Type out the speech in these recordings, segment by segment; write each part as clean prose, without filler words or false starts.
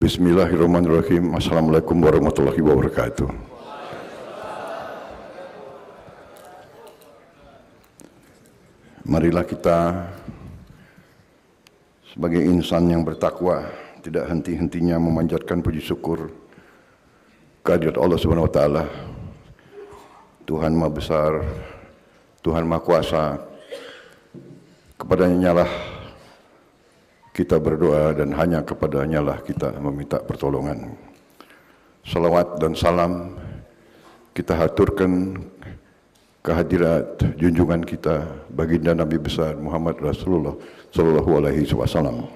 Bismillahirrahmanirrahim. Assalamualaikum warahmatullahi wabarakatuh. Marilah kita sebagai insan yang bertakwa tidak henti-hentinya memanjatkan puji syukur kehadirat Allah Subhanahu wa taala, Tuhan Maha Besar, Tuhan Maha Kuasa. Kepadanya lah kita berdoa dan hanya kepadanya lah kita meminta pertolongan. Salawat dan salam kita haturkan kehadirat junjungan kita baginda Nabi besar Muhammad Rasulullah Sallallahu Alaihi Wasallam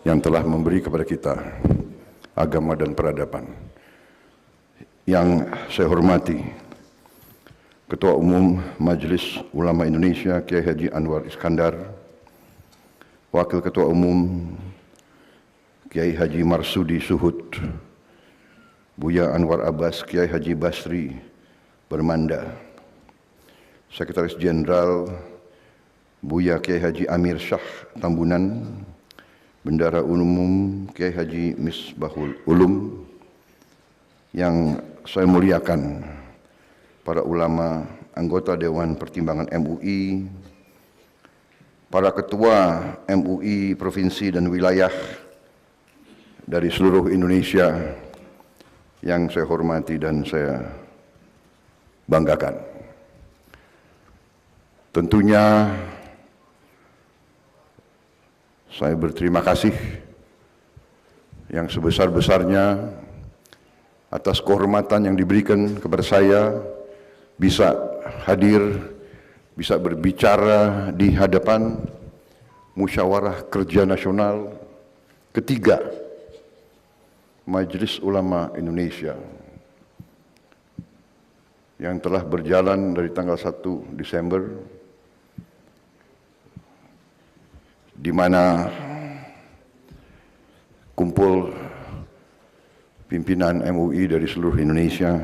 yang telah memberi kepada kita agama dan peradaban. Yang saya hormati Ketua Umum Majelis Ulama Indonesia Kiai Haji Anwar Iskandar, Wakil Ketua Umum Kiai Haji Marsudi Suhud, Buya Anwar Abbas, Kiai Haji Basri Bermanda, Sekretaris Jenderal Buya Kiai Haji Amir Syah Tambunan, Bendara Umum Kiai Haji Misbahul Ulum, yang saya muliakan para ulama, anggota Dewan Pertimbangan MUI, para ketua MUI provinsi dan wilayah dari seluruh Indonesia yang saya hormati dan saya banggakan. Tentunya saya berterima kasih yang sebesar-besarnya atas kehormatan yang diberikan kepada saya bisa hadir, bisa berbicara di hadapan Musyawarah Kerja Nasional ketiga Majelis Ulama Indonesia yang telah berjalan dari tanggal 1 Desember, di mana kumpul pimpinan MUI dari seluruh Indonesia.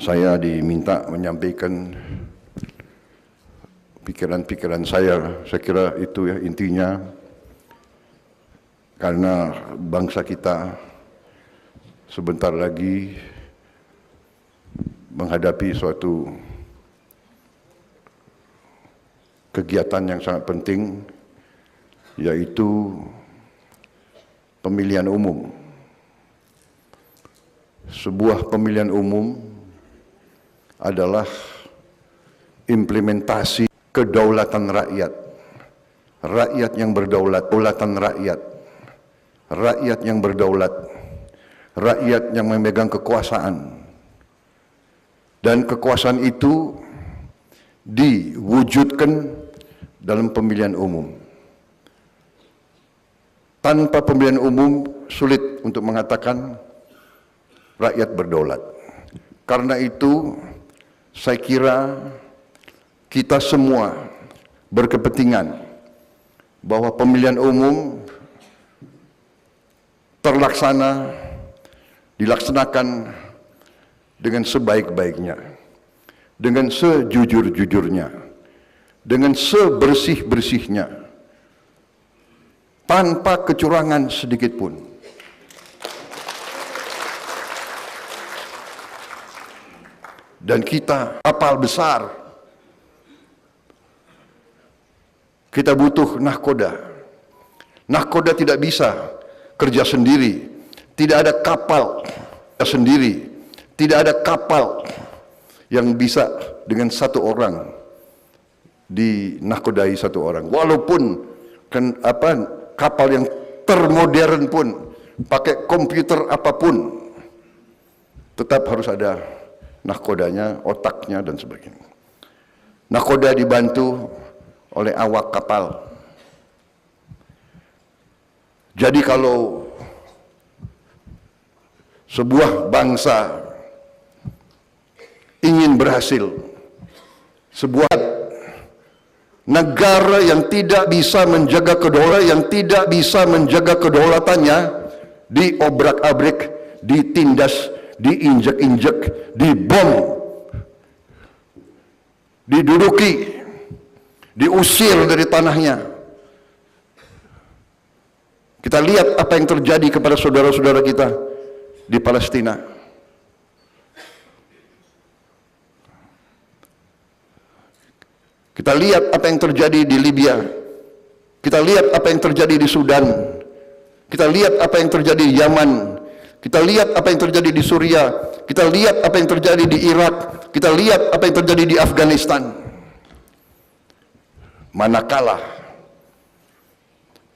Saya diminta menyampaikan pikiran-pikiran saya kira itu ya intinya, karena bangsa kita sebentar lagi menghadapi suatu kegiatan yang sangat penting, yaitu pemilihan umum. Sebuah pemilihan umum adalah implementasi kedaulatan rakyat. Rakyat yang berdaulat, daulatan rakyat. Rakyat yang berdaulat. Rakyat yang memegang kekuasaan. Dan kekuasaan itu diwujudkan dalam pemilihan umum. Tanpa pemilihan umum sulit untuk mengatakan rakyat berdaulat. Karena itu saya kira kita semua berkepentingan bahwa pemilihan umum dilaksanakan dengan sebaik-baiknya, dengan sejujur-jujurnya, dengan sebersih-bersihnya, tanpa kecurangan sedikit pun. Dan kita kapal besar, kita butuh nahkoda. Nahkoda tidak bisa kerja sendiri, tidak ada kapal sendiri, tidak ada kapal yang bisa dengan satu orang dinahkodai satu orang. Walaupun kapal yang termodern pun pakai komputer apapun, tetap harus ada nahkodanya, otaknya dan sebagainya. Nahkoda dibantu oleh awak kapal. Jadi kalau sebuah bangsa ingin berhasil, sebuah negara yang tidak bisa menjaga kedaulatan, yang tidak bisa menjaga kedaulatannya, diobrak-abrik, ditindas, diinjek-injek, dibom, diduduki, diusir dari tanahnya. Kita lihat apa yang terjadi kepada saudara-saudara kita di Palestina. Kita lihat apa yang terjadi di Libya. Kita lihat apa yang terjadi di Sudan. Kita lihat apa yang terjadi di Yaman. Kita lihat apa yang terjadi di Suriah. Kita lihat apa yang terjadi di Irak. Kita lihat apa yang terjadi di Afghanistan. Manakala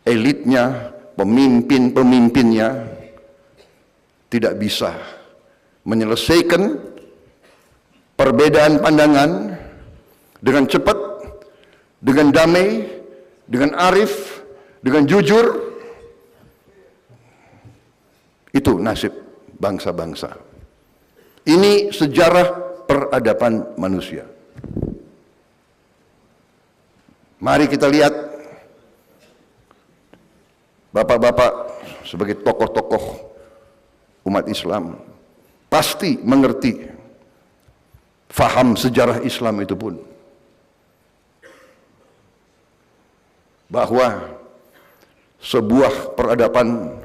elitnya, pemimpin-pemimpinnya tidak bisa menyelesaikan perbedaan pandangan dengan cepat, dengan damai, dengan arif, dengan jujur. Itu nasib bangsa-bangsa. Ini sejarah peradaban manusia. Mari kita lihat bapak-bapak sebagai tokoh-tokoh umat Islam pasti mengerti, faham sejarah Islam itu pun, bahwa sebuah peradaban,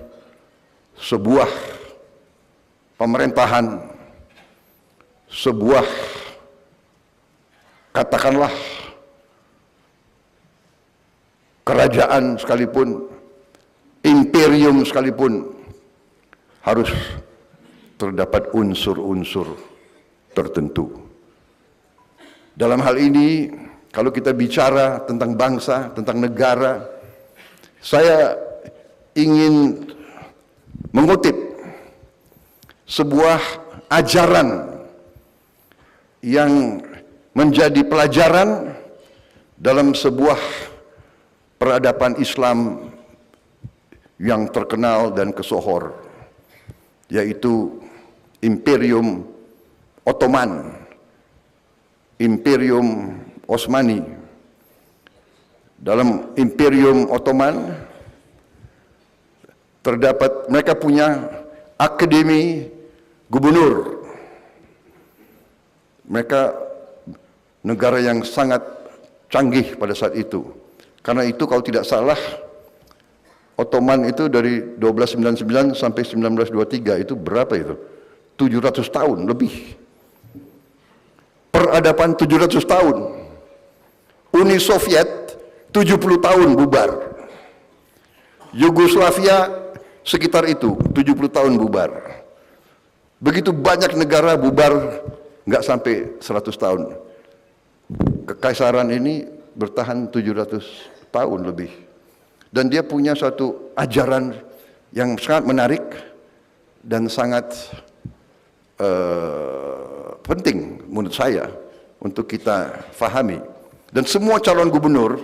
sebuah pemerintahan, sebuah katakanlah kerajaan sekalipun, imperium sekalipun, harus terdapat unsur-unsur tertentu. Dalam hal ini, kalau kita bicara tentang bangsa, tentang negara, saya ingin mengutip sebuah ajaran yang menjadi pelajaran dalam sebuah peradaban Islam yang terkenal dan kesohor, yaitu Imperium Ottoman, Imperium Osmani. Dalam Imperium Ottoman terdapat, mereka punya akademi gubernur. Mereka negara yang sangat canggih pada saat itu. Karena itu kalau tidak salah, Ottoman itu dari 1299 sampai 1923 itu berapa itu? 700 tahun lebih. Peradaban 700 tahun. Uni Soviet 70 tahun bubar. Yugoslavia sekitar itu 70 tahun bubar. Begitu banyak negara bubar nggak sampai 100 tahun. Kekaisaran ini bertahan 700 tahun lebih. Dan dia punya suatu ajaran yang sangat menarik dan sangat penting menurut saya untuk kita fahami. Dan semua calon gubernur,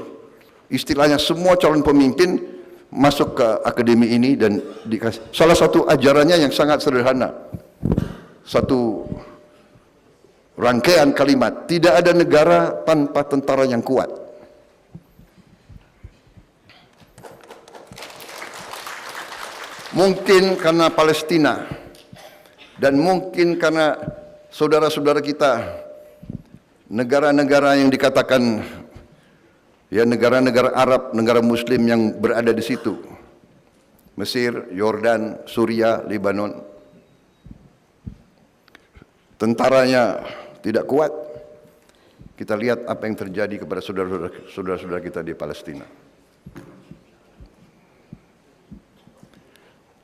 istilahnya semua calon pemimpin masuk ke akademi ini dan dikasih. Salah satu ajarannya yang sangat sederhana, satu rangkaian kalimat, tidak ada negara tanpa tentara yang kuat. Mungkin karena Palestina dan mungkin karena saudara-saudara kita, negara-negara yang dikatakan ya negara-negara Arab, negara Muslim yang berada di situ, Mesir, Yordan, Suriah, Lebanon, tentaranya tidak kuat. Kita lihat apa yang terjadi kepada saudara-saudara kita di Palestina.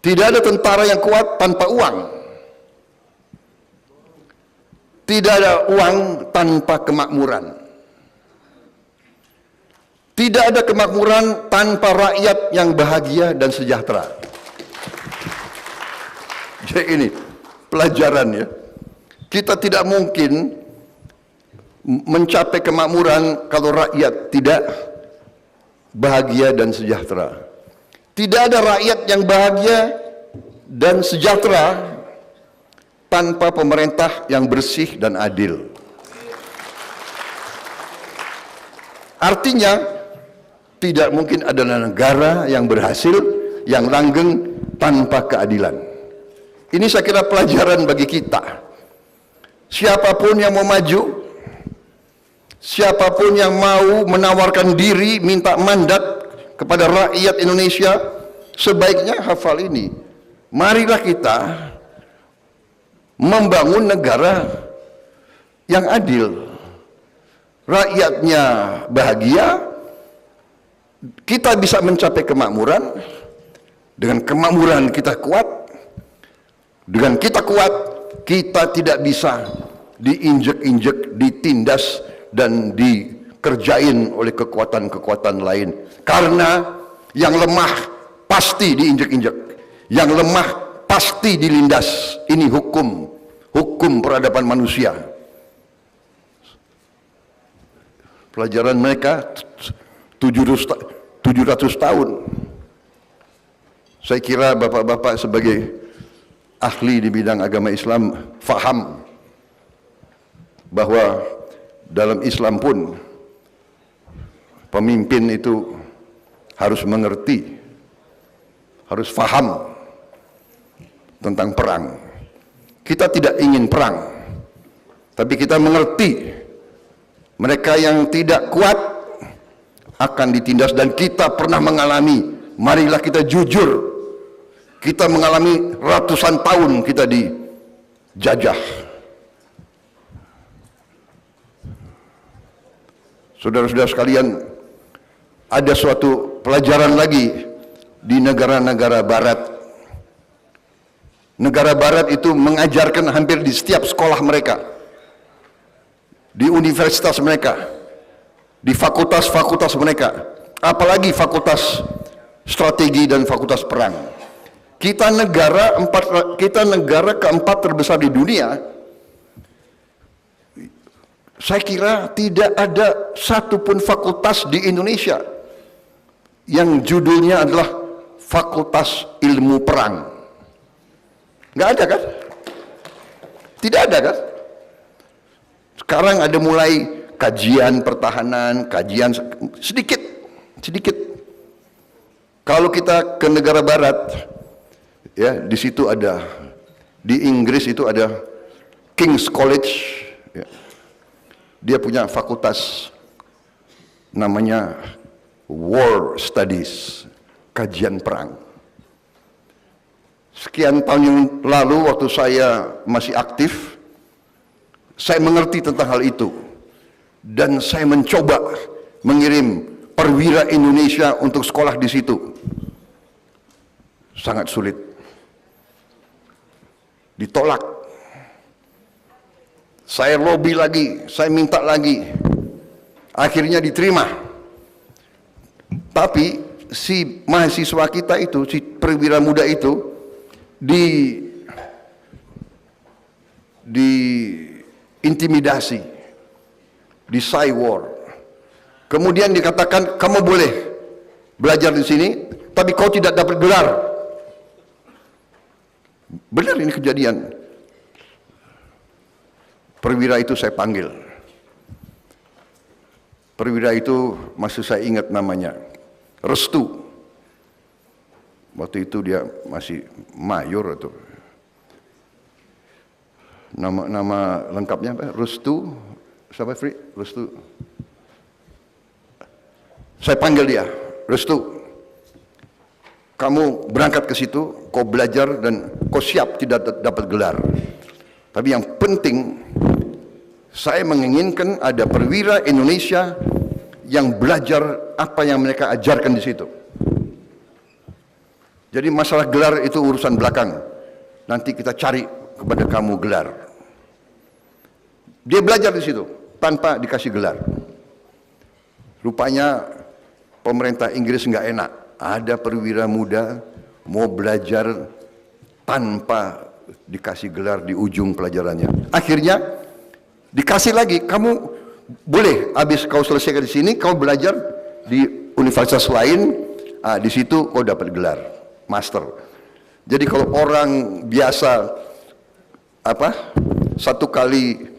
Tidak ada tentara yang kuat tanpa uang. Tidak ada uang tanpa kemakmuran. Tidak ada kemakmuran tanpa rakyat yang bahagia dan sejahtera. Jadi ini pelajaran ya. Kita tidak mungkin mencapai kemakmuran kalau rakyat tidak bahagia dan sejahtera. Tidak ada rakyat yang bahagia dan sejahtera tanpa pemerintah yang bersih dan adil. Artinya, tidak mungkin ada negara yang berhasil, yang langgeng tanpa keadilan. Ini saya kira pelajaran bagi kita. Siapapun yang mau maju, siapapun yang mau menawarkan diri, minta mandat kepada rakyat Indonesia sebaiknya hafal ini. Marilah kita membangun negara yang adil. Rakyatnya bahagia, kita bisa mencapai kemakmuran. Dengan kemakmuran kita kuat. Dengan kita kuat, kita tidak bisa diinjek-injek, ditindas, dan dikerjain oleh kekuatan-kekuatan lain. Karena yang lemah pasti diinjek-injek, yang lemah pasti dilindas. Ini hukum peradaban manusia. Pelajaran mereka 700 tahun. Saya kira bapak-bapak sebagai ahli di bidang agama Islam faham bahwa dalam Islam pun pemimpin itu harus mengerti, harus faham tentang perang. Kita tidak ingin perang, tapi kita mengerti mereka yang tidak kuat akan ditindas, dan kita pernah mengalami. Marilah kita jujur, kita mengalami ratusan tahun kita dijajah. Saudara-saudara sekalian, ada suatu pelajaran lagi di negara-negara barat. Negara barat itu mengajarkan hampir di setiap sekolah mereka, di universitas mereka, di fakultas-fakultas mereka, apalagi fakultas strategi dan fakultas perang. Kita negara keempat terbesar di dunia. Saya kira tidak ada satupun fakultas di Indonesia yang judulnya adalah Fakultas Ilmu Perang. Nggak ada kan? Tidak ada kan? Sekarang ada mulai kajian pertahanan, kajian sedikit. Kalau kita ke negara barat, ya di situ ada, di Inggris itu ada King's College, ya. Dia punya fakultas namanya War Studies, kajian perang. Sekian tahun yang lalu waktu saya masih aktif, saya mengerti tentang hal itu, dan saya mencoba mengirim perwira Indonesia untuk sekolah di situ. Sangat sulit, ditolak. Saya lobby lagi, saya minta lagi, akhirnya diterima. Tapi si mahasiswa kita itu, si perwira muda itu diintimidasi, di cywar. Kemudian dikatakan kamu boleh belajar di sini, tapi kau tidak dapat gelar. Benar ini kejadian. Perwira itu saya panggil. Perwira itu masih saya ingat namanya, Restu. Waktu itu dia masih mayor atau nama lengkapnya apa? Restu, siapa Fri? Restu. Saya panggil dia, Restu. Kamu berangkat ke situ, kau belajar dan kau siap tidak dapat gelar. Tapi yang penting, saya menginginkan ada perwira Indonesia yang belajar apa yang mereka ajarkan di situ. Jadi masalah gelar itu urusan belakang. Nanti kita cari kepada kamu gelar. Dia belajar di situ tanpa dikasih gelar. Rupanya pemerintah Inggris nggak enak. Ada perwira muda mau belajar tanpa dikasih gelar di ujung pelajarannya. Akhirnya dikasih lagi, kamu boleh habis kau selesaikan di sini, kau belajar di universitas lain, di situ kau dapat gelar master. Jadi kalau orang biasa satu kali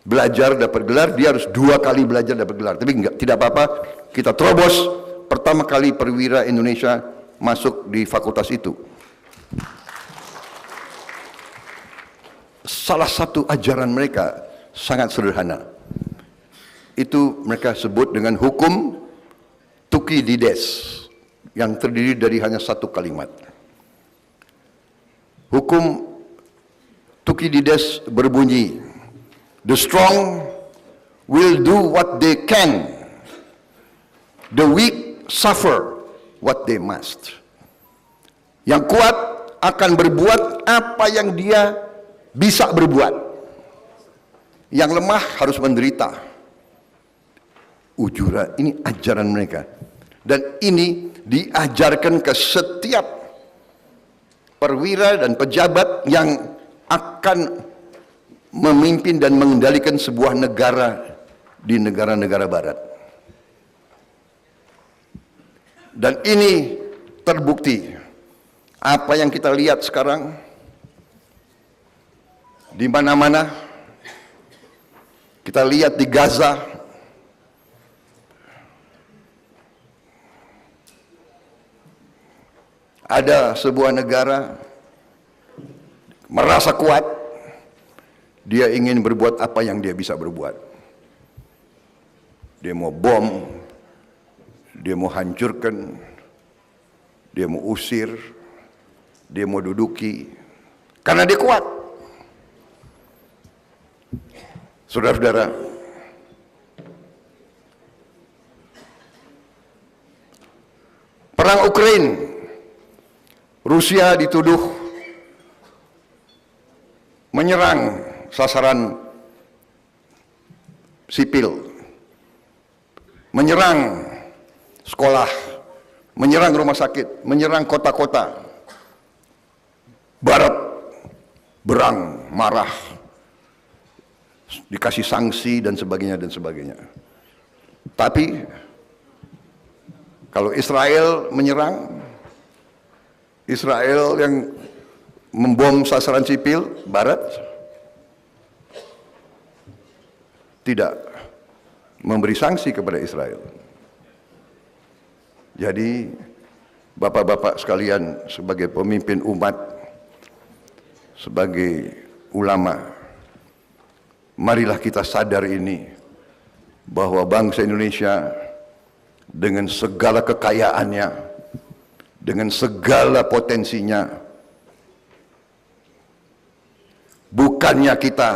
belajar dapat gelar, dia harus 2 kali belajar dapat gelar. Tapi tidak apa-apa, kita terobos. Pertama kali perwira Indonesia masuk di fakultas itu. Salah satu ajaran mereka sangat sederhana. Itu mereka sebut dengan hukum Thukydides. yang terdiri dari hanya satu kalimat. Hukum Thukydides berbunyi, "The strong will do what they can, the weak suffer what they must." Yang kuat akan berbuat apa yang dia bisa berbuat. Yang lemah harus menderita. Ujura, ini ajaran mereka. Dan ini diajarkan ke setiap perwira dan pejabat yang akan memimpin dan mengendalikan sebuah negara di negara-negara barat. Dan ini terbukti. Apa yang kita lihat sekarang di mana-mana, kita lihat di Gaza, ada sebuah negara merasa kuat, dia ingin berbuat apa yang dia bisa berbuat. Dia mau bom, dia mau hancurkan, dia mau usir, dia mau duduki, karena dia kuat. Saudara-saudara, perang Ukraina, Rusia dituduh menyerang sasaran sipil, menyerang sekolah, menyerang rumah sakit, menyerang kota-kota. Barat berang, marah, dikasih sanksi dan sebagainya dan sebagainya. Tapi kalau Israel menyerang, Israel yang membom sasaran sipil Barat tidak memberi sanksi kepada Israel. Jadi bapak-bapak sekalian, sebagai pemimpin umat, sebagai ulama, marilah kita sadar ini, bahwa bangsa Indonesia dengan segala kekayaannya, dengan segala potensinya, bukannya kita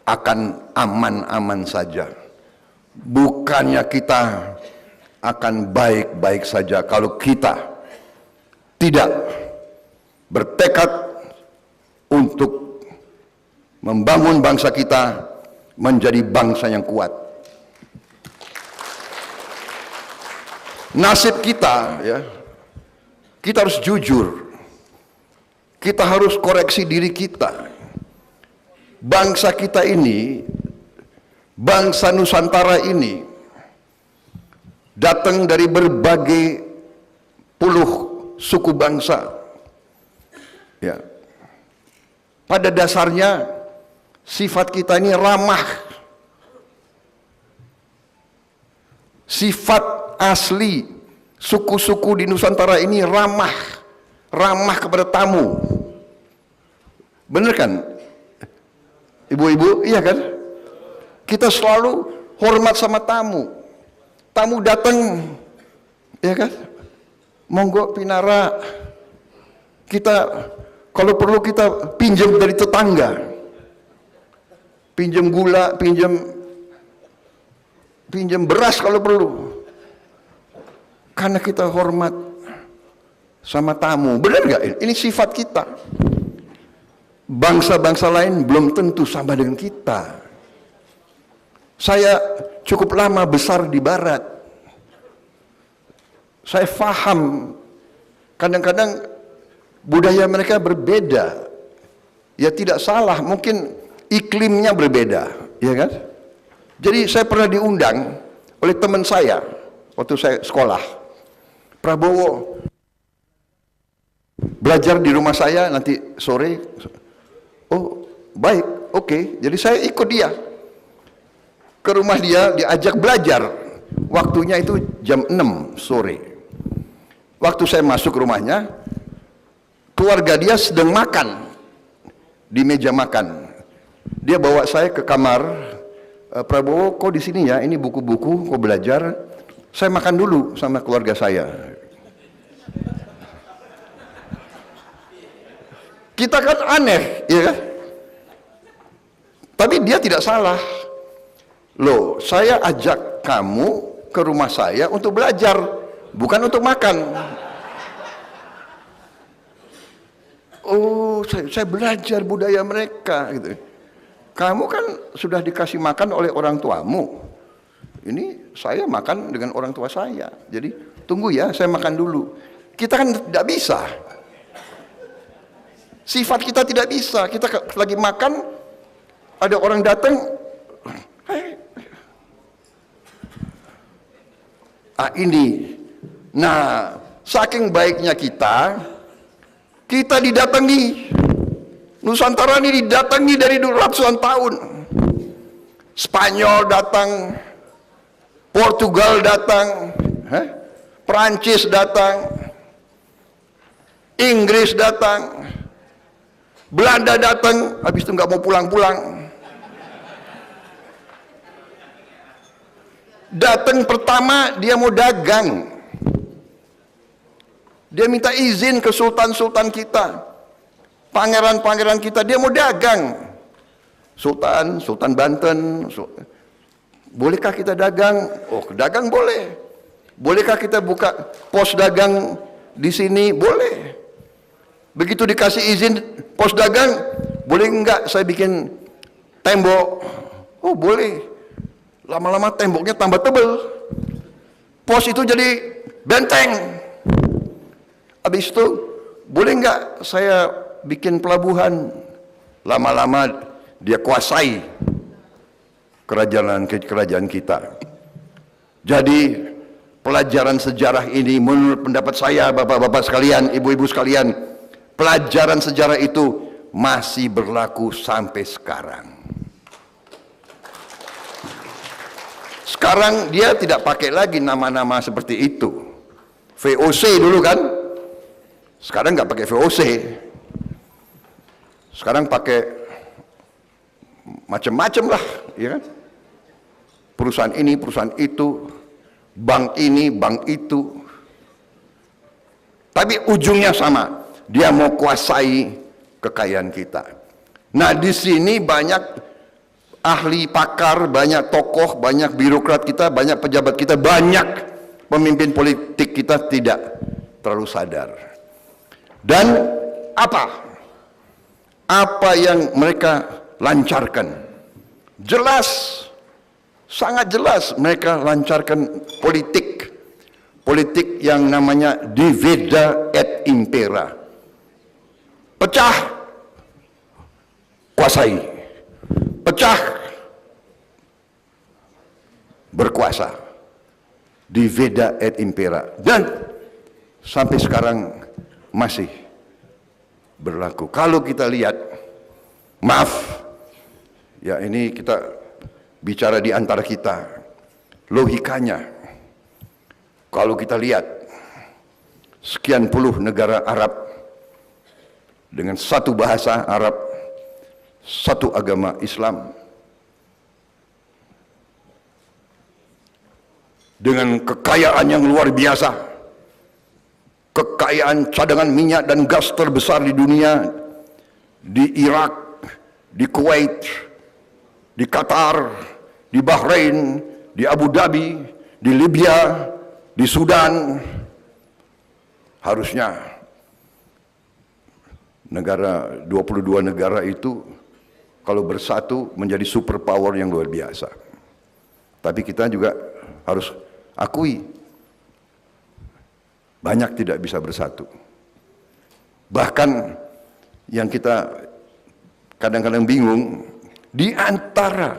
akan aman-aman saja, bukannya kita akan baik-baik saja kalau kita tidak bertekad untuk membangun bangsa kita menjadi bangsa yang kuat. Nasib kita, ya, kita harus jujur, kita harus koreksi diri kita. Bangsa kita ini, bangsa Nusantara ini, datang dari berbagai puluh suku bangsa, ya. Pada dasarnya sifat kita ini ramah. Sifat asli suku-suku di Nusantara ini ramah, ramah kepada tamu. Bener kan? Ibu-ibu, iya kan? Kita selalu hormat sama tamu. Tamu datang, ya kan? Monggo pinara. Kita kalau perlu kita pinjam dari tetangga, pinjam gula, pinjam beras kalau perlu, karena kita hormat sama tamu. Benar nggak? Ini sifat kita. Bangsa-bangsa lain belum tentu sama dengan kita. Saya cukup lama besar di Barat, saya paham kadang-kadang budaya mereka berbeda. Ya tidak salah, mungkin iklimnya berbeda, ya kan? Jadi saya pernah diundang oleh teman saya waktu saya sekolah. Prabowo belajar di rumah saya nanti sore. Oh baik, oke. Jadi saya ikut dia ke rumah dia, diajak belajar. Waktunya itu jam 6 sore. Waktu saya masuk ke rumahnya, keluarga dia sedang makan di meja makan. Dia bawa saya ke kamar. Prabowo, kok di sini ya? Ini buku-buku, kok belajar? Saya makan dulu sama keluarga saya. Kita kan aneh, ya kan? Tapi dia tidak salah. Loh, saya ajak kamu ke rumah saya untuk belajar, bukan untuk makan. Oh, saya belajar budaya mereka gitu. Kamu kan sudah dikasih makan oleh orang tuamu. Ini saya makan dengan orang tua saya. Jadi tunggu ya, saya makan dulu. Kita kan tidak bisa. Sifat kita tidak bisa. Kita lagi makan, ada orang datang. Ini. Nah, saking baiknya kita didatangi. Nusantara ini didatangi dari ratusan tahun. Spanyol datang, Portugal datang, Perancis datang, Inggris datang, Belanda datang, habis itu nggak mau pulang-pulang. Datang pertama dia mau dagang, dia minta izin ke sultan-sultan kita, pangeran-pangeran kita, dia mau dagang. Sultan Banten, bolehkah kita dagang? Oh, dagang boleh. Bolehkah kita buka pos dagang di sini? Boleh. Begitu dikasih izin pos dagang, boleh enggak saya bikin tembok? Oh, boleh. Lama-lama temboknya tambah tebal. Pos itu jadi benteng. Habis itu, boleh enggak saya bikin pelabuhan? Lama-lama dia kuasai kerajaan kita. Jadi pelajaran sejarah ini menurut pendapat saya, bapak-bapak sekalian, ibu-ibu sekalian, pelajaran sejarah itu masih berlaku sampai sekarang. Sekarang dia tidak pakai lagi nama-nama seperti itu. VOC dulu kan, sekarang nggak pakai VOC. Sekarang pakai macam-macam lah, ya kan? Perusahaan ini, perusahaan itu, bank ini, bank itu. Tapi ujungnya sama, dia mau kuasai kekayaan kita. Nah, di sini banyak ahli pakar, banyak tokoh, banyak birokrat kita, banyak pejabat kita, banyak pemimpin politik kita tidak terlalu sadar. Dan apa yang mereka lancarkan? Jelas, sangat jelas mereka lancarkan politik yang namanya divida et impera. Pecah, kuasai. Pecah, berkuasa. Divida et impera. Dan sampai sekarang masih berlaku. Kalau kita lihat, maaf, ya ini kita bicara di antara kita, logikanya, kalau kita lihat sekian puluh negara Arab dengan satu bahasa Arab, satu agama Islam, dengan kekayaan yang luar biasa, kekayaan cadangan minyak dan gas terbesar di dunia, di Irak, di Kuwait, di Qatar, di Bahrain, di Abu Dhabi, di Libya, di Sudan. Harusnya 22 negara itu kalau bersatu menjadi superpower yang luar biasa. Tapi kita juga harus akui, banyak tidak bisa bersatu. Bahkan yang kita kadang-kadang bingung, di antara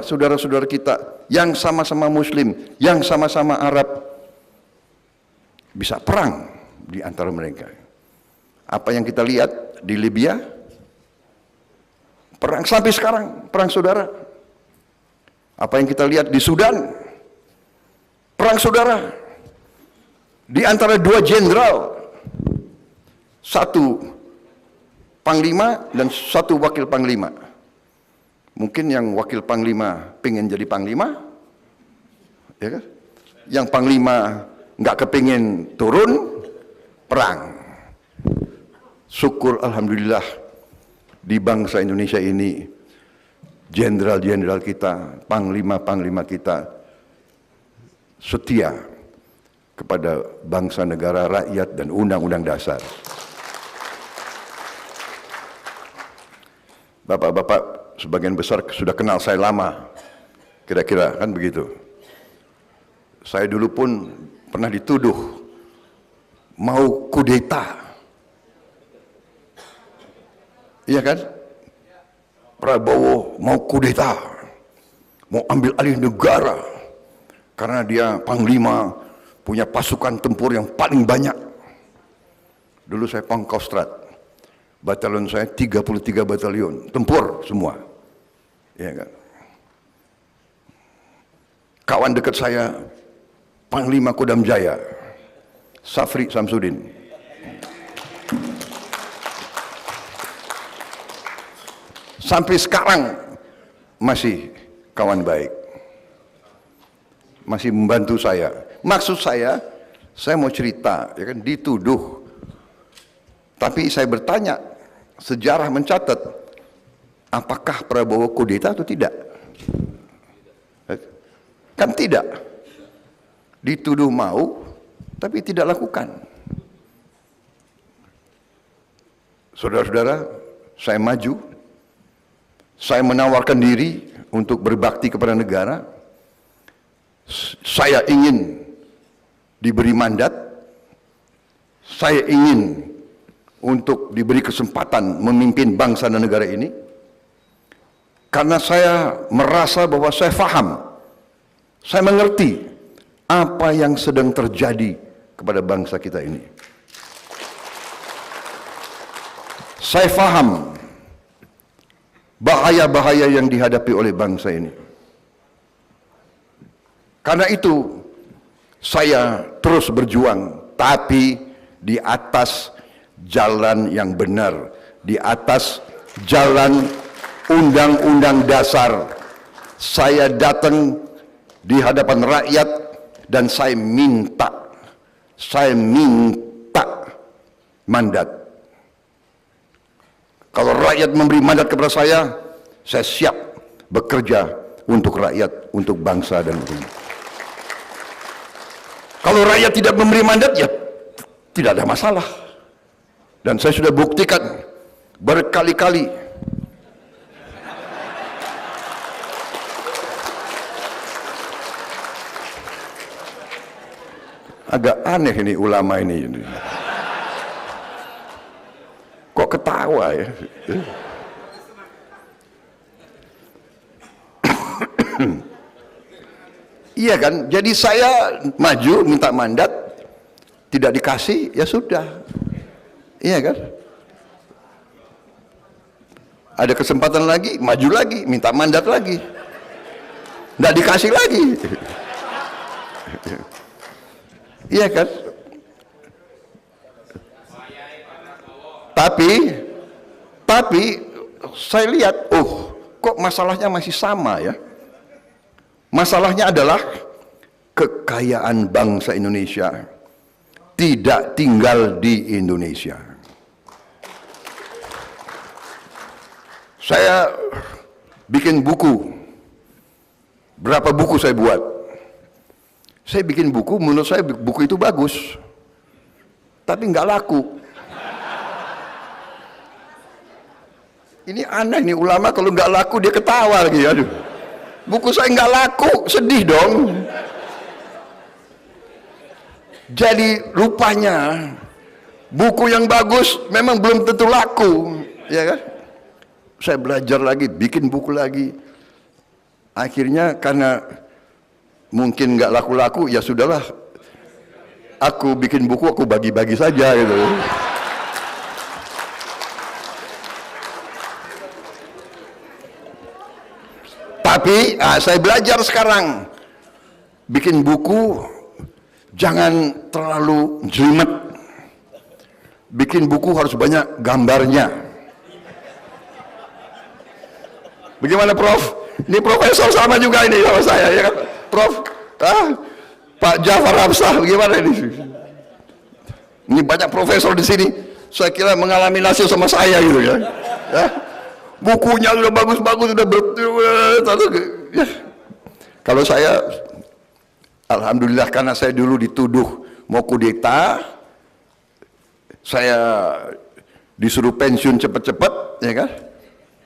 saudara-saudara kita yang sama-sama Muslim, yang sama-sama Arab, bisa perang di antara mereka. Apa yang kita lihat di Libya, perang sampai sekarang, perang saudara. Apa yang kita lihat di Sudan, perang saudara. Di antara dua jenderal, satu panglima dan satu wakil panglima. Mungkin yang wakil panglima pengen jadi panglima, ya kan? Yang panglima nggak kepingin turun, perang. syukur alhamdulillah di bangsa Indonesia ini jenderal-jenderal kita, panglima-panglima kita setia kepada bangsa, negara, rakyat, dan undang-undang dasar. Bapak-bapak sebagian besar sudah kenal saya lama, kira-kira kan begitu. Saya dulu pun pernah dituduh mau kudeta. Iya kan? Prabowo mau kudeta, mau ambil alih negara, karena dia panglima, punya pasukan tempur yang paling banyak. Dulu saya Pangkostrat, batalion saya 33 batalion, tempur semua. Ya kan? Kawan dekat saya, Panglima Kodam Jaya, Safri Samsudin. Sampai sekarang masih kawan baik, masih membantu saya. Maksud saya mau cerita, ya kan, dituduh. Tapi saya bertanya, sejarah mencatat, apakah Prabowo kudeta atau tidak? Kan tidak. Dituduh mau, tapi tidak lakukan. Saudara-saudara, saya maju, saya menawarkan diri untuk berbakti kepada negara. Saya ingin diberi mandat, saya ingin untuk diberi kesempatan memimpin bangsa dan negara ini, karena saya merasa bahwa saya faham, saya mengerti apa yang sedang terjadi kepada bangsa kita ini. Saya faham bahaya-bahaya yang dihadapi oleh bangsa ini. Karena itu saya terus berjuang, tapi di atas jalan yang benar, di atas jalan undang-undang dasar. Saya datang di hadapan rakyat dan saya minta mandat. Kalau rakyat memberi mandat kepada saya siap bekerja untuk rakyat, untuk bangsa dan negara. Kalau rakyat tidak memberi mandat, ya tidak ada masalah. Dan saya sudah buktikan berkali-kali. Agak aneh ini ulama ini. Kok ketawa ya? Iya kan? Jadi saya maju minta mandat, tidak dikasih, ya sudah. Iya kan? Ada kesempatan lagi, maju lagi, minta mandat lagi. Tidak dikasih lagi. Iya kan? Tapi saya lihat, kok masalahnya masih sama ya? Masalahnya adalah kekayaan bangsa Indonesia tidak tinggal di Indonesia. Saya bikin buku. Berapa buku saya buat? Saya bikin buku, menurut saya buku itu bagus. Tapi nggak laku. Ini aneh nih, ulama kalau nggak laku dia ketawa lagi. Aduh. Buku saya nggak laku, sedih dong. Jadi rupanya buku yang bagus memang belum tentu laku, ya kan? Saya belajar lagi, bikin buku lagi. Akhirnya karena mungkin nggak laku-laku, ya sudahlah. Aku bikin buku, aku bagi-bagi saja gitu. Tapi saya belajar sekarang bikin buku jangan terlalu jelimet. Bikin buku harus banyak gambarnya. Bagaimana Prof? Ini profesor sama juga ini sama saya ya kan? Prof, Pak Jafar Hafsah bagaimana ini? Ini banyak profesor di sini. Saya kira mengalami nasib sama saya gitu ya. Ya. Bukunya sudah bagus-bagus, sudah ya. Kalau saya, alhamdulillah karena saya dulu dituduh mau kudeta, saya disuruh pensiun cepat-cepat, ya kan?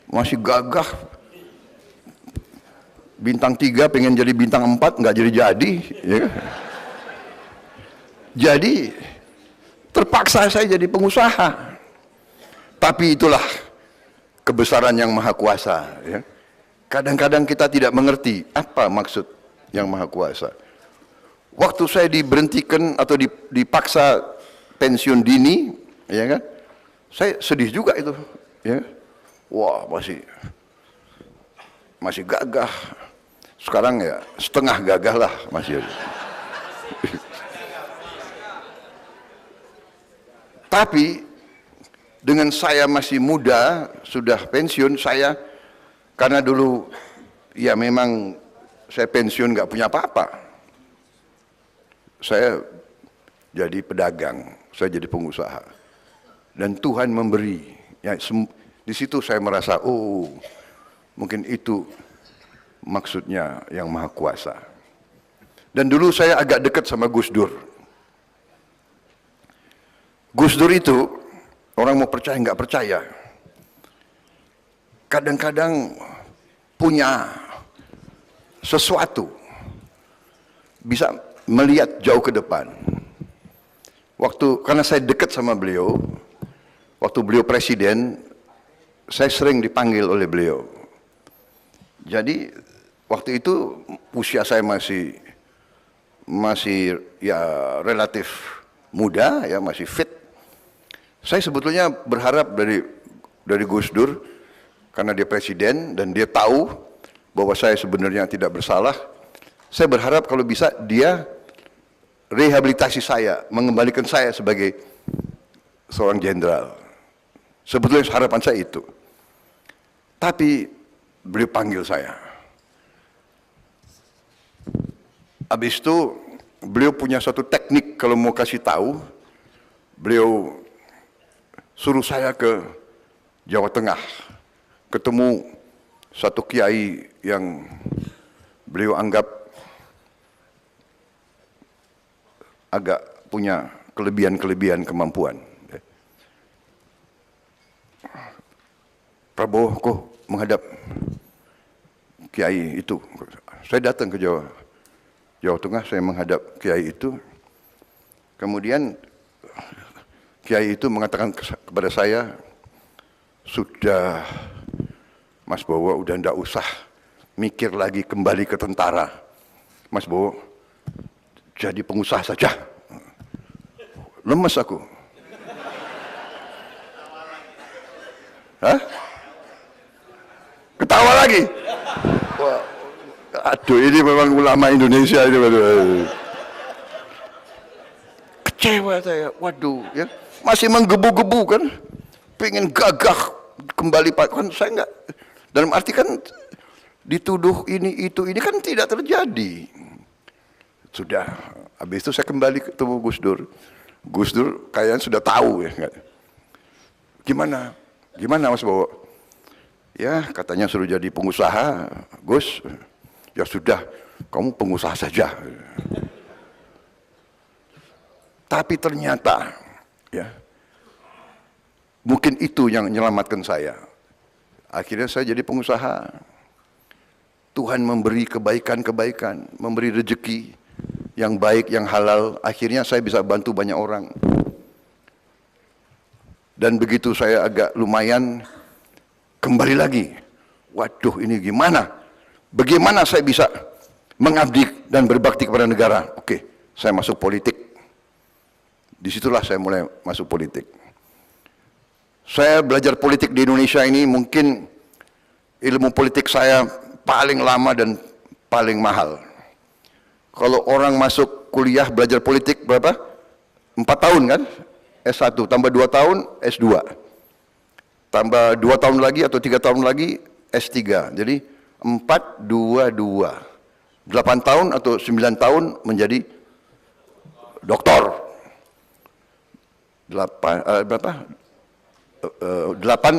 Masih gagah. Bintang 3 pengen jadi bintang 4, nggak jadi-jadi, ya kan? Jadi terpaksa saya jadi pengusaha. Tapi itulah kebesaran yang maha kuasa, ya. Kadang-kadang kita tidak mengerti apa maksud yang maha kuasa. Waktu saya diberhentikan atau dipaksa pensiun dini, ya kan? Saya sedih juga itu, ya. Wah, masih gagah. Sekarang ya setengah gagah lah masih. Tapi dengan saya masih muda, sudah pensiun, saya karena dulu ya memang saya pensiun nggak punya apa-apa. Saya jadi pedagang, saya jadi pengusaha. Dan Tuhan memberi. Ya, di situ saya merasa, oh mungkin itu maksudnya yang maha kuasa. Dan dulu saya agak dekat sama Gus Dur. Gus Dur itu, orang mau percaya nggak percaya, kadang-kadang punya sesuatu, bisa melihat jauh ke depan. Karena saya dekat sama beliau, waktu beliau presiden, saya sering dipanggil oleh beliau. Jadi waktu itu usia saya masih ya relatif muda, ya masih fit. Saya sebetulnya berharap dari Gus Dur, karena dia presiden dan dia tahu bahwa saya sebenarnya tidak bersalah. Saya berharap kalau bisa dia rehabilitasi saya, mengembalikan saya sebagai seorang jenderal. Sebetulnya harapan saya itu. Tapi beliau panggil saya. Habis itu beliau punya satu teknik kalau mau kasih tahu. Beliau suruh saya ke Jawa Tengah, ketemu satu kiai yang beliau anggap agak punya kelebihan kemampuan. Prabowo kok menghadap kiai itu. Saya datang ke Jawa Tengah, saya menghadap kiai itu. Kemudian kiai itu mengatakan kepada saya, sudah Mas Bowo, udah ndak usah mikir lagi kembali ke tentara. Mas Bowo, jadi pengusaha saja. Lemes aku. Hah? Ketawa lagi. Wah, aduh, ini memang ulama Indonesia ini. Kecewa saya, waduh, ya. Masih menggebu-gebu kan, pengen gagah kembali kan, saya enggak, dalam arti kan dituduh ini kan tidak terjadi. Sudah, habis itu saya kembali ketemu Gus Dur. Gus Dur kayaknya sudah tahu ya. Gimana Mas Bowo? Ya katanya suruh jadi pengusaha, Gus. Ya sudah, kamu pengusaha saja. Tapi ternyata, ya, mungkin itu yang menyelamatkan saya. Akhirnya saya jadi pengusaha. Tuhan memberi kebaikan-kebaikan, memberi rezeki yang baik, yang halal. Akhirnya saya bisa bantu banyak orang. Dan begitu saya agak lumayan, kembali lagi. Waduh, ini gimana? Bagaimana saya bisa mengabdi dan berbakti kepada negara? Oke, saya masuk politik. Disitulah saya mulai masuk politik. Saya belajar politik di Indonesia ini mungkin ilmu politik saya paling lama dan paling mahal. Kalau orang masuk kuliah belajar politik berapa? 4 tahun kan? S1, tambah 2 tahun S2. Tambah 2 tahun lagi atau 3 tahun lagi S3. Jadi 4, 2, 2. 8 tahun atau 9 tahun menjadi doktor. 8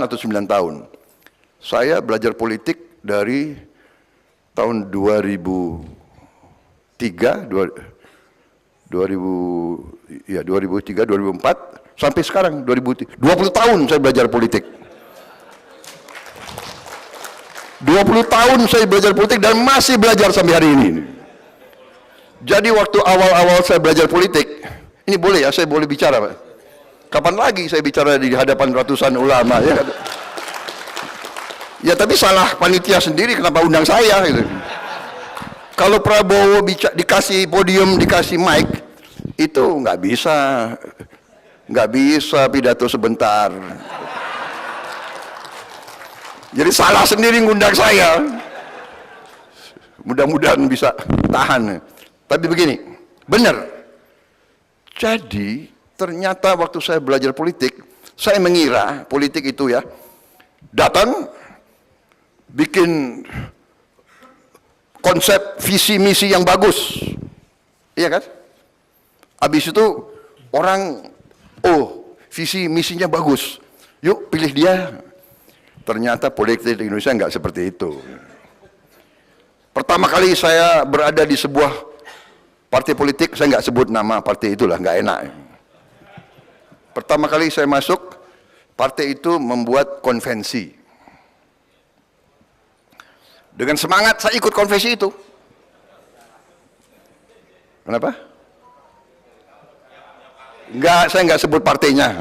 atau 9 tahun. Saya belajar politik dari tahun 2003, 2003, 2004 sampai sekarang 20 tahun saya belajar politik. 20 tahun saya belajar politik dan masih belajar sampai hari ini. Jadi waktu awal-awal saya belajar politik, ini boleh ya, saya boleh bicara, Pak? Kapan lagi saya bicara di hadapan ratusan ulama, ya kan? Ya tapi salah panitia sendiri, kenapa undang saya gitu. Kalau Prabowo dikasih podium, dikasih mic, itu nggak bisa pidato sebentar. Jadi salah sendiri ngundang saya. Mudah-mudahan bisa tahan. Tapi begini, benar. Jadi ternyata waktu saya belajar politik, saya mengira politik itu ya, datang, bikin konsep visi misi yang bagus, iya kan? Habis itu orang, oh visi misinya bagus, yuk pilih dia. Ternyata politik di Indonesia nggak seperti itu. Pertama kali saya berada di sebuah partai politik, saya nggak sebut nama partai itulah, nggak enak. Pertama kali saya masuk, partai itu membuat konvensi. Dengan semangat saya ikut konvensi itu. Kenapa? Enggak, saya nggak sebut partainya.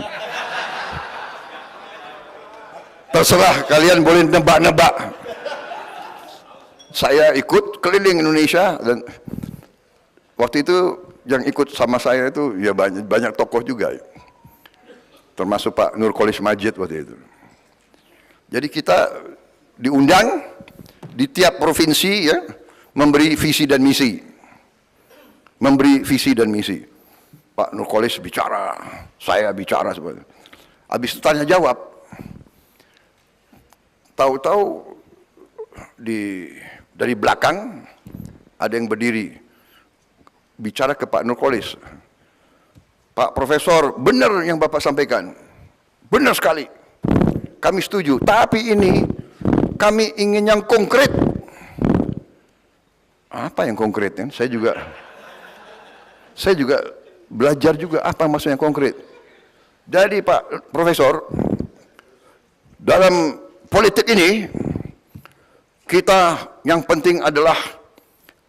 Terserah, kalian boleh nebak-nebak. Saya ikut keliling Indonesia dan waktu itu yang ikut sama saya itu ya banyak tokoh juga, termasuk Pak Nurkolis Majid waktu itu. Jadi kita diundang di tiap provinsi ya, memberi visi dan misi, Pak Nurkolis bicara, saya bicara seperti. Habis itu tanya jawab. Tahu-tahu dari belakang ada yang berdiri bicara ke Pak Nurkolis. Pak Profesor, benar yang Bapak sampaikan, benar sekali, kami setuju, tapi ini kami ingin yang konkret. Apa yang konkret? Saya juga belajar juga apa maksudnya konkret. Jadi Pak Profesor, dalam politik ini kita yang penting adalah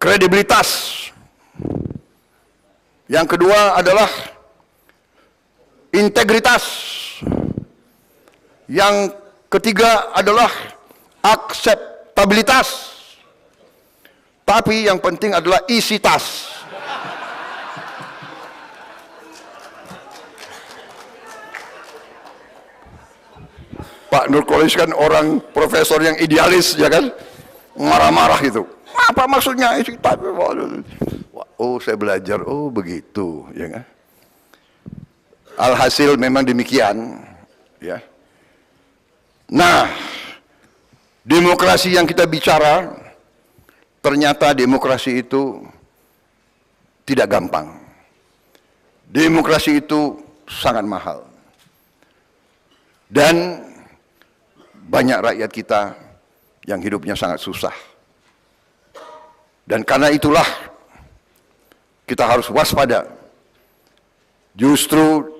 kredibilitas. Yang kedua adalah integritas. Yang ketiga adalah akseptabilitas. Tapi yang penting adalah isi tas. Pak Nurkolis kan orang profesor yang idealis, ya kan? Marah-marah gitu. Apa maksudnya isi tas? Oh, saya belajar. Oh, begitu, ya kan? Alhasil memang demikian, ya. Nah, demokrasi yang kita bicara, ternyata demokrasi itu tidak gampang. Demokrasi itu sangat mahal. Dan banyak rakyat kita yang hidupnya sangat susah. Dan karena itulah kita harus waspada. Justru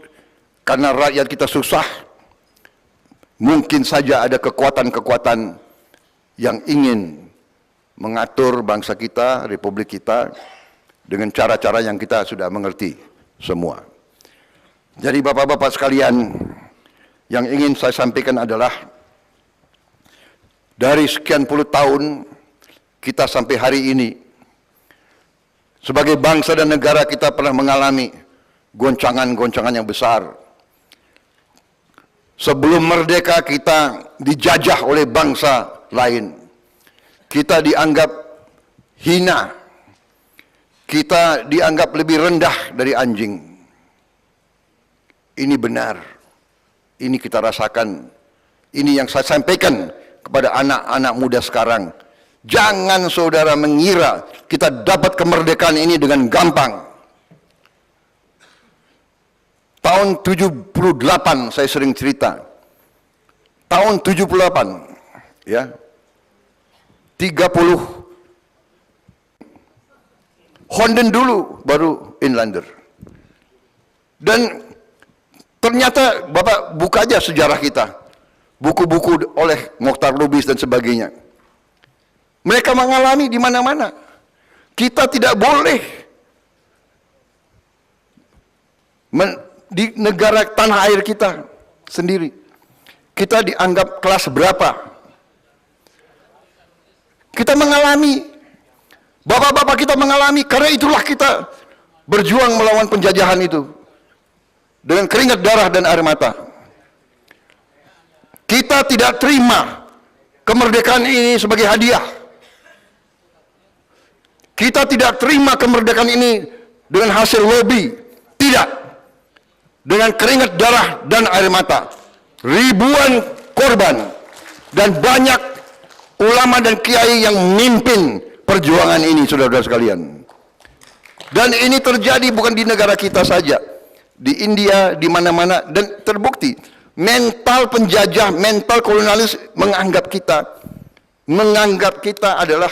karena rakyat kita susah, mungkin saja ada kekuatan-kekuatan yang ingin mengatur bangsa kita, republik kita, dengan cara-cara yang kita sudah mengerti semua. Jadi bapak-bapak sekalian, yang ingin saya sampaikan adalah, dari sekian puluh tahun kita sampai hari ini, sebagai bangsa dan negara kita pernah mengalami goncangan-goncangan yang besar. Sebelum merdeka kita dijajah oleh bangsa lain. Kita dianggap hina. Kita dianggap lebih rendah dari anjing. Ini benar. Ini kita rasakan. Ini yang saya sampaikan kepada anak-anak muda sekarang. Jangan saudara mengira kita dapat kemerdekaan ini dengan gampang. tahun 78 saya sering cerita. Tahun 78 ya. 30 Honden dulu baru Inlander. Dan ternyata Bapak buka aja sejarah kita. Buku-buku oleh Mokhtar Lubis dan sebagainya. Mereka mengalami di mana-mana. Kita tidak boleh di negara tanah air kita sendiri. Kita dianggap kelas berapa? Kita mengalami. Bapak-bapak kita mengalami. Karena itulah kita berjuang melawan penjajahan itu. Dengan keringat darah dan air mata. Kita tidak terima kemerdekaan ini sebagai hadiah. Kita tidak terima kemerdekaan ini dengan hasil lobby. Tidak. Dengan keringat darah dan air mata. Ribuan korban. Dan banyak ulama dan kiai yang memimpin perjuangan ini, saudara-saudara sekalian. Dan ini terjadi bukan di negara kita saja. Di India, di mana-mana. Dan terbukti. Mental penjajah, mental kolonialis menganggap kita adalah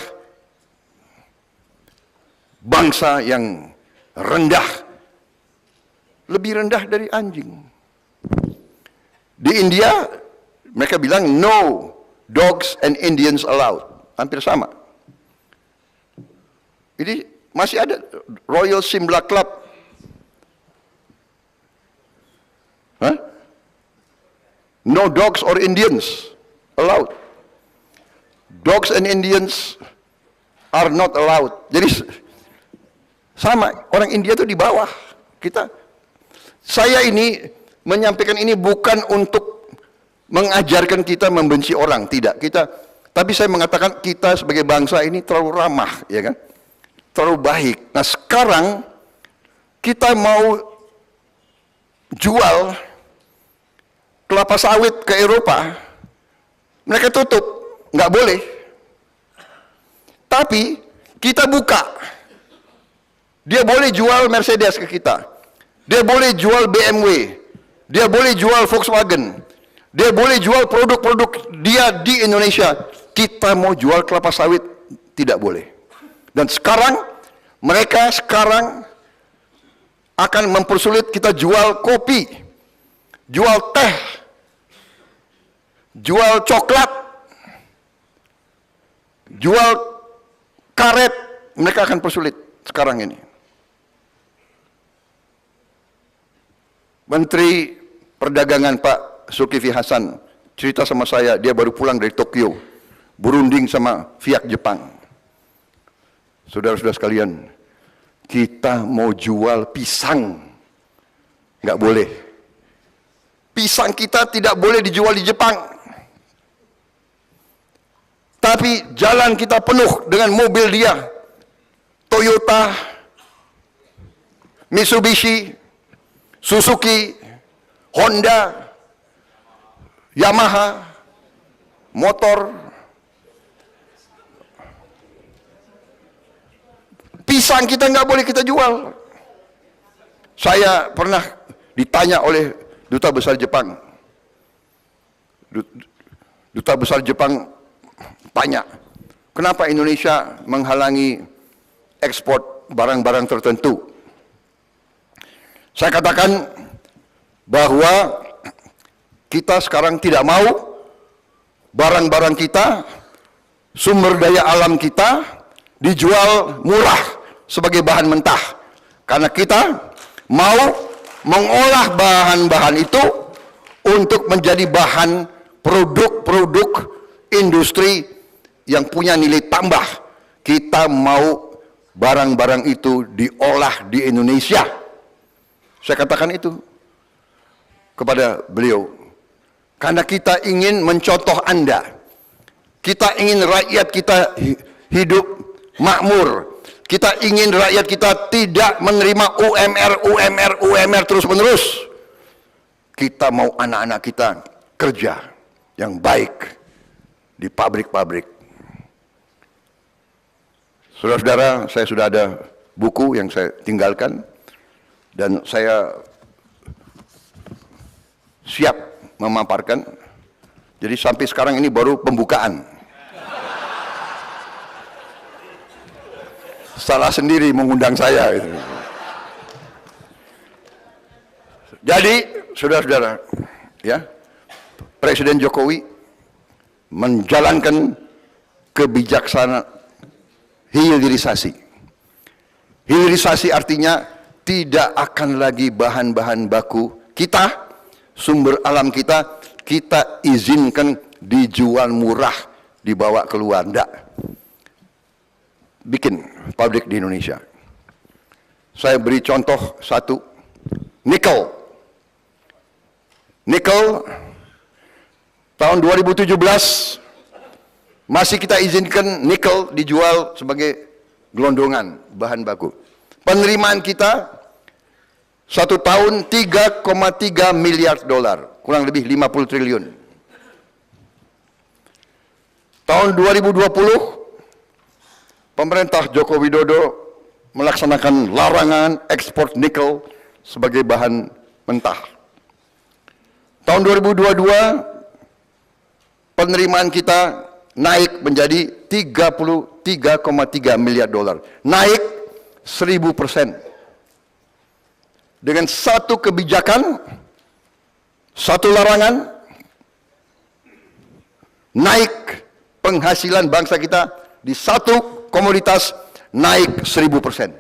bangsa yang rendah, lebih rendah dari anjing. Di India mereka bilang no dogs and Indians allowed, hampir sama. Ini masih ada Royal Simla Club. Hah? No dogs or Indians allowed. Dogs and Indians are not allowed. Jadi sama, orang India itu di bawah kita. Saya ini menyampaikan ini bukan untuk mengajarkan kita membenci orang, tidak. Tapi saya mengatakan kita sebagai bangsa ini terlalu ramah, ya kan? Terlalu baik. Nah, sekarang kita mau jual kelapa sawit ke Eropa, mereka tutup, nggak boleh. Tapi kita buka, dia boleh jual Mercedes ke kita, dia boleh jual BMW, dia boleh jual Volkswagen, dia boleh jual produk-produk dia di Indonesia. Kita mau jual kelapa sawit, tidak boleh. Dan sekarang, mereka sekarang akan mempersulit kita jual kopi, jual teh, jual coklat, jual karet. Mereka akan persulit sekarang ini. Menteri Perdagangan Pak Zulkifli Hasan cerita sama saya, dia baru pulang dari Tokyo, berunding sama pihak Jepang. Saudara-saudara sekalian, kita mau jual pisang, nggak boleh. Pisang kita tidak boleh dijual di Jepang. Tapi jalan kita penuh dengan mobil dia. Toyota, Mitsubishi, Suzuki, Honda, Yamaha, motor. Pisang kita nggak boleh kita jual. Saya pernah ditanya oleh Duta Besar Jepang. Duta Besar Jepang tanya, kenapa Indonesia menghalangi ekspor barang-barang tertentu? Saya katakan bahwa kita sekarang tidak mau barang-barang kita, sumber daya alam kita dijual murah sebagai bahan mentah. Karena kita mau mengolah bahan-bahan itu untuk menjadi bahan produk-produk industri yang punya nilai tambah. Kita mau barang-barang itu diolah di Indonesia. Saya katakan itu kepada beliau. Karena kita ingin mencontoh Anda. Kita ingin rakyat kita hidup makmur. Kita ingin rakyat kita tidak menerima UMR terus-menerus. Kita mau anak-anak kita kerja yang baik di pabrik-pabrik. Saudara-saudara, saya sudah ada buku yang saya tinggalkan. Dan saya siap memaparkan. Jadi sampai sekarang ini baru pembukaan. Salah sendiri mengundang saya. Gitu. Jadi, saudara-saudara, ya, Presiden Jokowi menjalankan kebijaksanaan hilirisasi. Hilirisasi artinya tidak akan lagi bahan-bahan baku kita, sumber alam kita izinkan dijual murah, dibawa keluar. Enggak. Bikin pabrik di Indonesia. Saya beri contoh satu, nikel. Nikel tahun 2017 masih kita izinkan nikel dijual sebagai gelondongan bahan baku. Penerimaan kita satu tahun 3,3 miliar dolar, kurang lebih 50 triliun. Tahun 2020 pemerintah Joko Widodo melaksanakan larangan ekspor nikel sebagai bahan mentah. Tahun 2022 penerimaan kita naik menjadi 33,3 miliar dolar, naik 1000%. Dengan satu kebijakan, satu larangan, naik penghasilan bangsa kita di satu komoditas naik 1000%.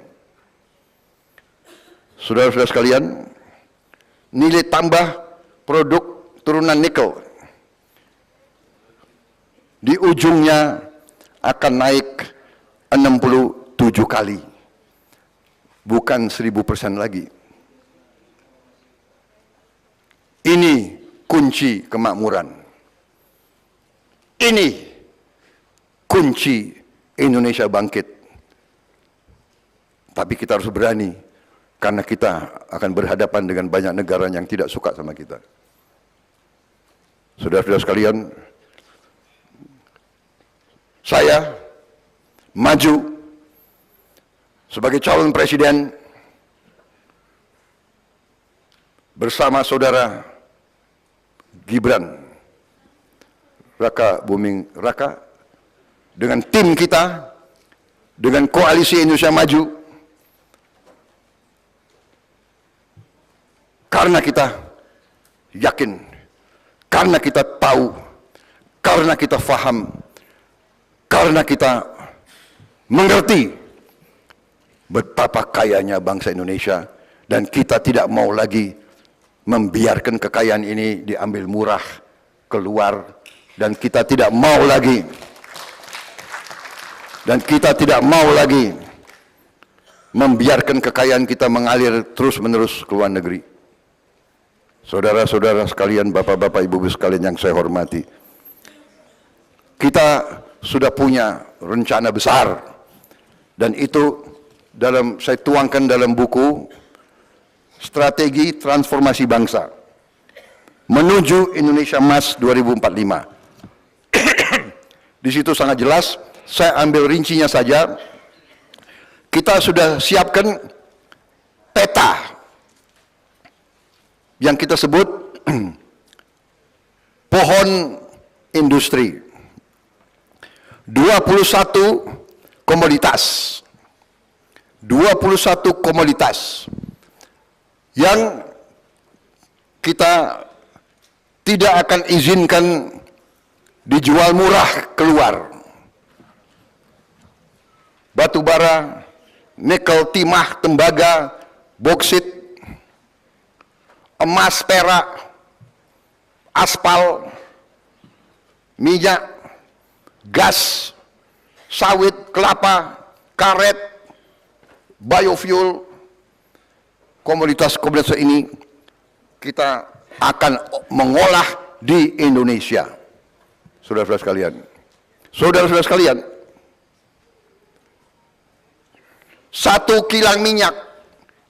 Saudara-saudara sekalian, nilai tambah produk turunan nikel di ujungnya akan naik 67 kali, bukan 1000% lagi. Ini kunci kemakmuran. Ini kunci Indonesia bangkit. Tapi kita harus berani, karena kita akan berhadapan dengan banyak negara yang tidak suka sama kita. Saudara-saudara sekalian, saya maju sebagai calon presiden bersama saudara Gibran Raka Buming Raka, dengan tim kita, dengan koalisi Indonesia Maju, karena kita yakin, karena kita tahu, karena kita faham, karena kita mengerti betapa kayanya bangsa Indonesia, dan kita tidak mau lagi membiarkan kekayaan ini diambil murah keluar, dan kita tidak mau lagi membiarkan kekayaan kita mengalir terus-menerus ke luar negeri. Saudara-saudara sekalian, bapak-bapak, ibu-ibu sekalian yang saya hormati, kita sudah punya rencana besar, dan itu saya tuangkan dalam buku Strategi Transformasi Bangsa Menuju Indonesia Emas 2045. Di situ sangat jelas, saya ambil rincinya saja. Kita sudah siapkan peta yang kita sebut pohon industri. 21 komoditas. 21 komoditas yang kita tidak akan izinkan dijual murah keluar. Batu bara, nikel, timah, tembaga, boksit, emas, perak, aspal, minyak, gas, sawit, kelapa, karet, biofuel, komoditas-komoditas ini kita akan mengolah di Indonesia. Saudara-saudara sekalian, saudara-saudara sekalian, 1 kilang minyak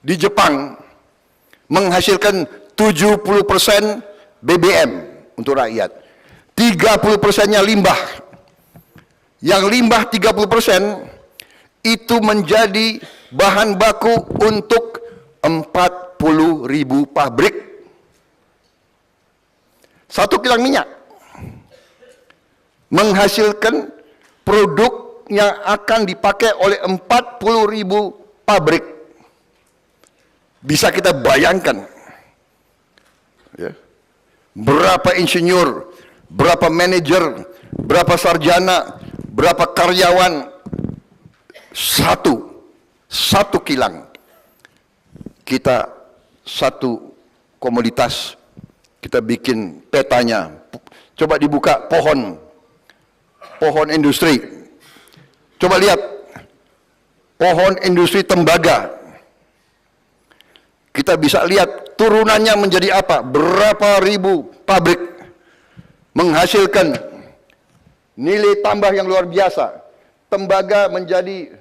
di Jepang menghasilkan 70% BBM untuk rakyat. 30%-nya limbah. Yang limbah 30% itu menjadi bahan baku untuk 40.000 pabrik. 1 kilang minyak menghasilkan produk yang akan dipakai oleh 40.000 pabrik. Bisa kita bayangkan ya, berapa insinyur, berapa manajer, berapa sarjana, berapa karyawan, satu kilang. Kita satu komoditas, kita bikin petanya. Coba dibuka pohon industri. Coba lihat pohon industri tembaga. Kita bisa lihat turunannya menjadi apa? Berapa ribu pabrik menghasilkan nilai tambah yang luar biasa. Tembaga menjadi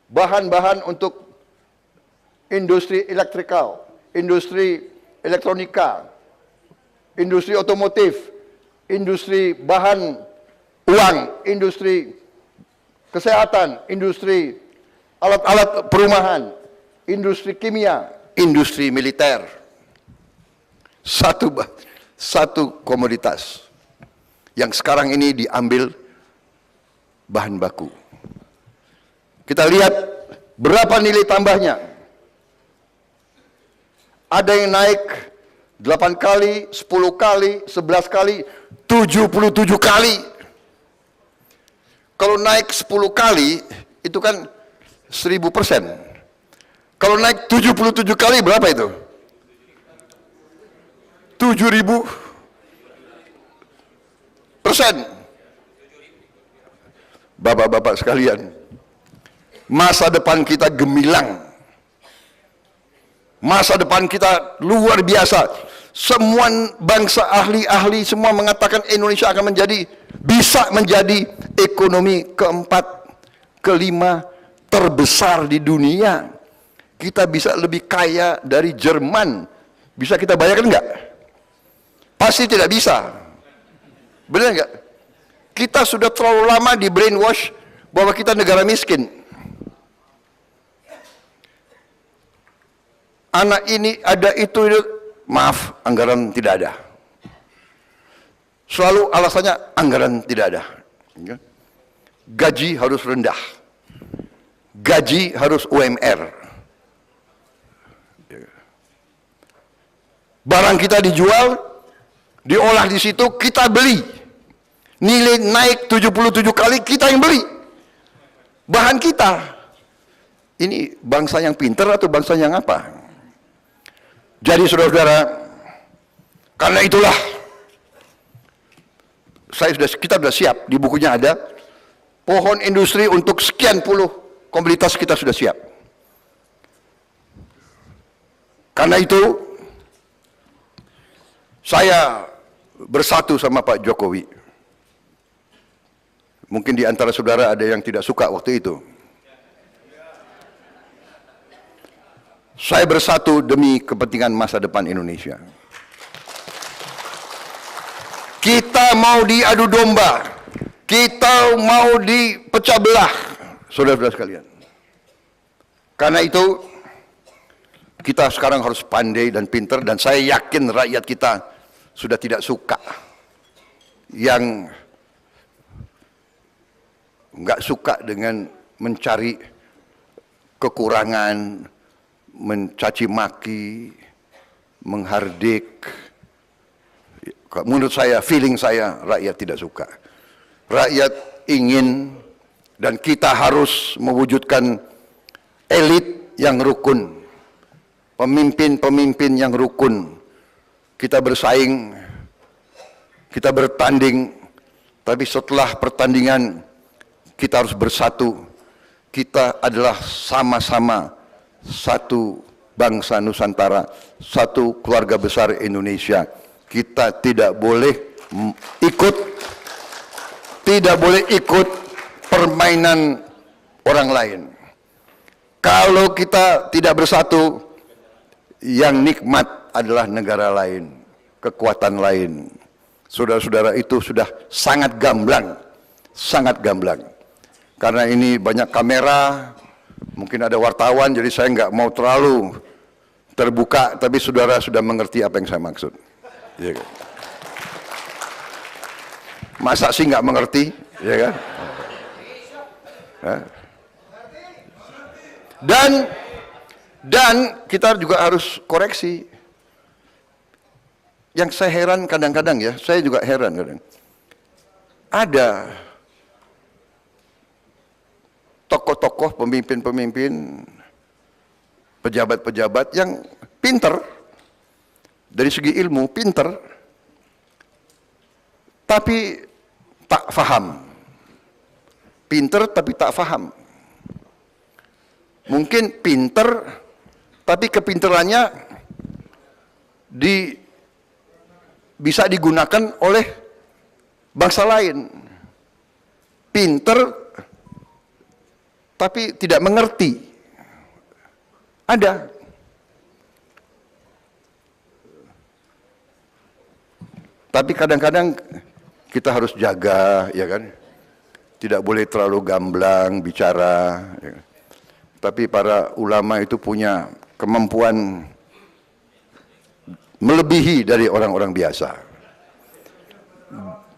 bahan-bahan untuk industri elektrikal, industri elektronika, industri otomotif, industri bahan uang, industri kesehatan, industri alat-alat perumahan, industri kimia, industri militer. Satu komoditas yang sekarang ini diambil bahan baku. Kita lihat berapa nilai tambahnya. Ada yang naik 8 kali, 10 kali, 11 kali, 77 kali. Kalau naik 10 kali, itu kan 1000%. Kalau naik 77 kali, berapa itu? 7.000%. Bapak-bapak sekalian, masa depan kita gemilang. Masa depan kita luar biasa. Semua bangsa ahli-ahli semua mengatakan Indonesia akan bisa menjadi ekonomi keempat, kelima terbesar di dunia. Kita bisa lebih kaya dari Jerman. Bisa kita bayangkan enggak? Pasti tidak bisa. Benar enggak? Kita sudah terlalu lama di brainwash bahwa kita negara miskin. Anak ini ada itu, maaf, anggaran tidak ada. Selalu alasannya anggaran tidak ada. Gaji harus rendah. Gaji harus UMR. Barang kita dijual, diolah di situ, kita beli. Nilai naik 77 kali, kita yang beli. Bahan kita. Ini bangsa yang pintar atau bangsa yang apa? Jadi saudara-saudara, karena itulah kita sudah siap, di bukunya ada pohon industri untuk sekian puluh komoditas kita sudah siap. Karena itu saya bersatu sama Pak Jokowi. Mungkin di antara saudara ada yang tidak suka waktu itu. Saya bersatu demi kepentingan masa depan Indonesia. Kita mau diadu domba, kita mau dipecah belah, saudara-saudara sekalian. Karena itu, kita sekarang harus pandai dan pintar, dan saya yakin rakyat kita sudah tidak suka yang nggak suka dengan mencari kekurangan, mencaci maki, menghardik. Menurut saya, feeling saya, rakyat tidak suka. Rakyat ingin, dan kita harus mewujudkan elit yang rukun, pemimpin-pemimpin yang rukun. Kita bersaing, kita bertanding, tapi setelah pertandingan kita harus bersatu. Kita adalah sama-sama satu bangsa Nusantara, satu keluarga besar Indonesia. Kita tidak boleh ikut permainan orang lain. Kalau kita tidak bersatu, yang nikmat adalah negara lain, kekuatan lain. Saudara-saudara, itu sudah sangat gamblang, sangat gamblang. Karena ini banyak kamera, mungkin ada wartawan, jadi saya nggak mau terlalu terbuka, tapi saudara sudah mengerti apa yang saya maksud. Ya kan? Masa sih nggak mengerti, ya kan? Dan kita juga harus koreksi. Yang saya heran kadang-kadang ya, saya juga heran kadang. Ada tokoh-tokoh, pemimpin-pemimpin, pejabat-pejabat yang pinter, dari segi ilmu pinter, tapi tak faham. Pinter tapi tak faham. Mungkin pinter, tapi kepinterannya bisa digunakan oleh bangsa lain. Pinter, tapi tidak mengerti. Ada. Tapi kadang-kadang kita harus jaga, ya kan? Tidak boleh terlalu gamblang bicara. Ya. Tapi para ulama itu punya kemampuan melebihi dari orang-orang biasa.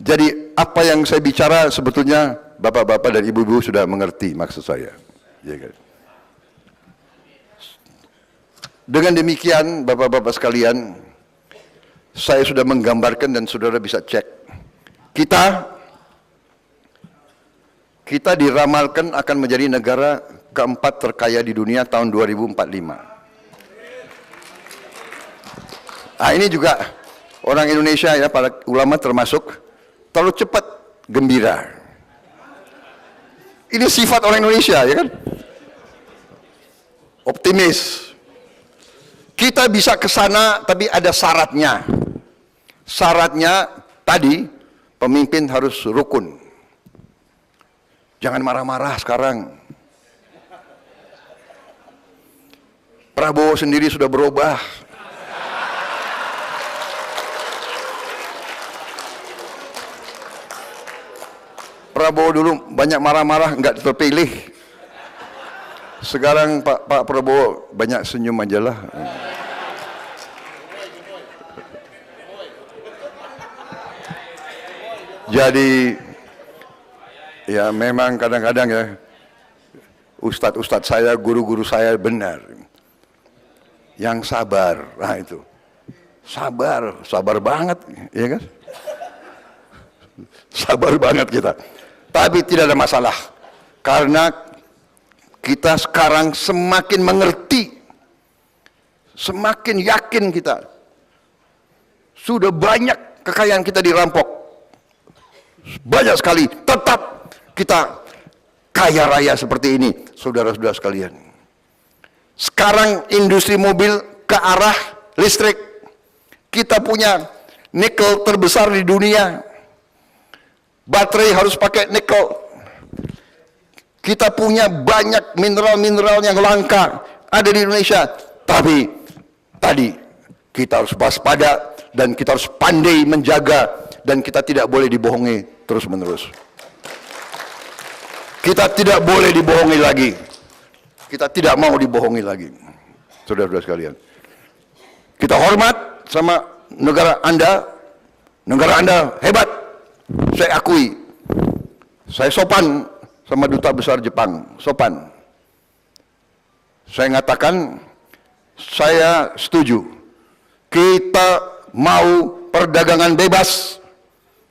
Jadi apa yang saya bicara sebetulnya bapak-bapak dan ibu-ibu sudah mengerti maksud saya. Ya kan? Dengan demikian bapak-bapak sekalian, saya sudah menggambarkan dan saudara bisa cek. Kita diramalkan akan menjadi negara keempat terkaya di dunia tahun 2045. Nah, ini juga orang Indonesia ya, para ulama termasuk, terlalu cepat gembira. Ini sifat orang Indonesia, ya kan? Optimis. Kita bisa ke sana, tapi ada syaratnya. Syaratnya tadi, pemimpin harus rukun. Jangan marah-marah sekarang. Prabowo sendiri sudah berubah. Prabowo dulu banyak marah-marah, nggak terpilih. Sekarang Pak Prabowo banyak senyum aja lah. Jadi ya memang kadang-kadang ya ustadz-ustadz saya, guru-guru saya benar. Yang sabar, nah itu. Sabar banget, ya kan? Sabar banget kita. Tapi tidak ada masalah. Karena kita sekarang semakin mengerti, semakin yakin kita. Sudah banyak kekayaan kita dirampok. Banyak sekali, tetap kita kaya raya seperti ini, saudara-saudara sekalian. Sekarang industri mobil ke arah listrik. Kita punya nikel terbesar di dunia. Baterai harus pakai nikel. Kita punya banyak mineral-mineral yang langka ada di Indonesia. Tapi tadi kita harus waspada dan kita harus pandai menjaga dan kita tidak boleh dibohongi terus-menerus. Kita tidak boleh dibohongi lagi. Kita tidak mau dibohongi lagi. Saudara-saudara sekalian. Kita hormat sama negara Anda. Negara Anda hebat. Saya akui. Saya sopan sama duta besar Jepang. Sopan. Saya ngatakan, saya setuju. Kita mau perdagangan bebas.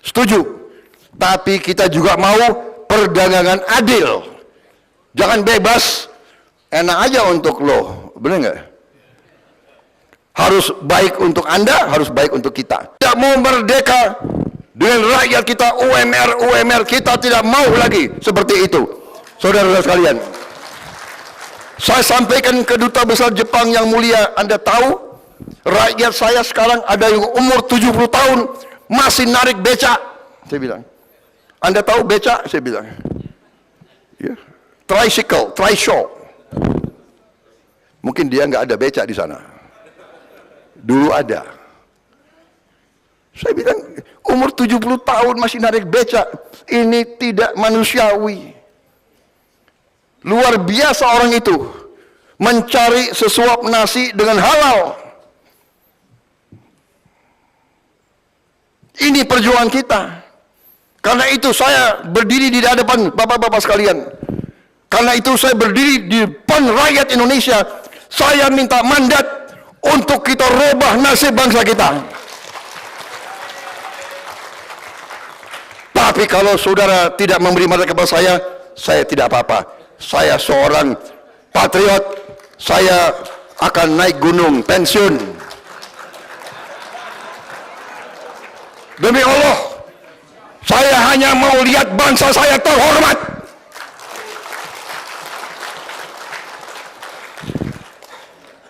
Setuju. Tapi kita juga mau perdagangan adil. Jangan bebas, enak aja untuk lo. Benar nggak? Harus baik untuk Anda, harus baik untuk kita. Tidak mau merdeka dengan rakyat kita, UMR, kita tidak mau lagi seperti itu. Saudara-saudara sekalian, saya sampaikan ke duta besar Jepang yang mulia, Anda tahu, rakyat saya sekarang ada yang umur 70 tahun, masih narik becak. Saya bilang, Anda tahu becak? Saya bilang, ya, tricycle, trishaw. Mungkin dia nggak ada becak di sana. Dulu ada. Saya bilang, umur 70 tahun masih narik becak. Ini tidak manusiawi. Luar biasa orang itu. Mencari sesuap nasi dengan halal. Ini perjuangan kita. Karena itu saya berdiri di hadapan bapak-bapak sekalian. Karena itu saya berdiri di depan rakyat Indonesia. Saya minta mandat untuk kita rubah nasib bangsa kita. Tapi kalau saudara tidak memberi mandat kepada saya tidak apa-apa. Saya seorang patriot. Saya akan naik gunung pensiun. Demi Allah, saya hanya mau lihat bangsa saya terhormat.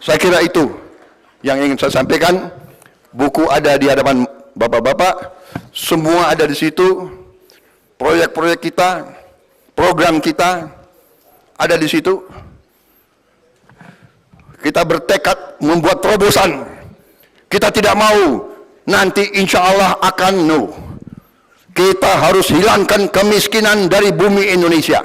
Saya kira itu yang ingin saya sampaikan. Buku ada di hadapan bapak-bapak, semua ada di situ. Proyek-proyek kita, program kita ada di situ. Kita bertekad membuat terobosan. Kita tidak mau nanti insya Allah akan Kita harus hilangkan kemiskinan dari bumi Indonesia.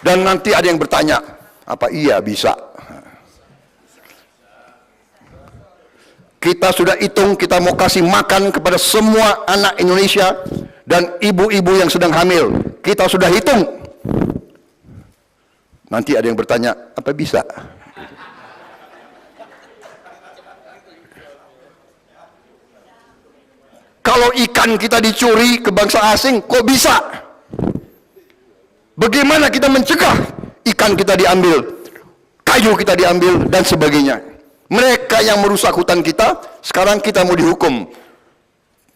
Dan nanti ada yang bertanya, apa iya bisa? Kita sudah hitung, kita mau kasih makan kepada semua anak Indonesia dan ibu-ibu yang sedang hamil. Kita sudah hitung. Nanti ada yang bertanya, apa bisa? Kalau ikan kita dicuri ke bangsa asing, kok bisa? Bagaimana kita mencegah ikan kita diambil, kayu kita diambil, dan sebagainya? Mereka yang merusak hutan kita, sekarang kita mau dihukum.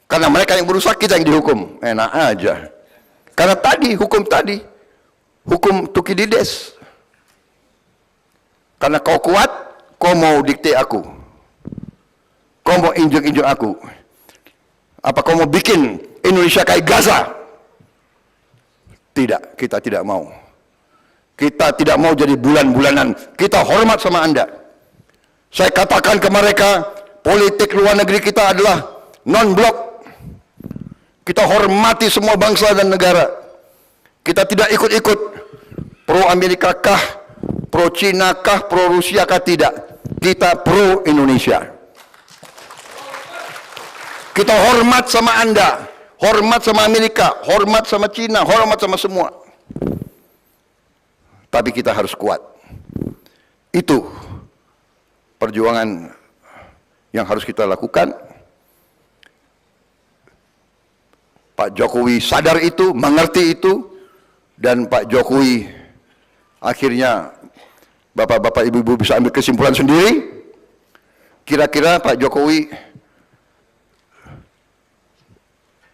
Karena mereka yang merusak, kita yang dihukum. Enak aja. Karena hukum Tukidides. Karena kau kuat, kau mau dikte aku. Kau mau injek-injek aku. Apa kau mau bikin Indonesia kayak Gaza? Tidak, kita tidak mau. Kita tidak mau jadi bulan-bulanan. Kita hormat sama Anda. Saya katakan ke mereka, politik luar negeri kita adalah non-blok. Kita hormati semua bangsa dan negara. Kita tidak ikut-ikut pro Amerika kah, pro Cina kah, pro Rusia kah, tidak. Kita pro Indonesia. Kita hormat sama Anda, hormat sama Amerika, hormat sama Cina, hormat sama semua. Tapi kita harus kuat. Itu perjuangan yang harus kita lakukan. Pak Jokowi sadar itu, mengerti itu, dan Pak Jokowi akhirnya bapak-bapak ibu-ibu bisa ambil kesimpulan sendiri. Kira-kira Pak Jokowi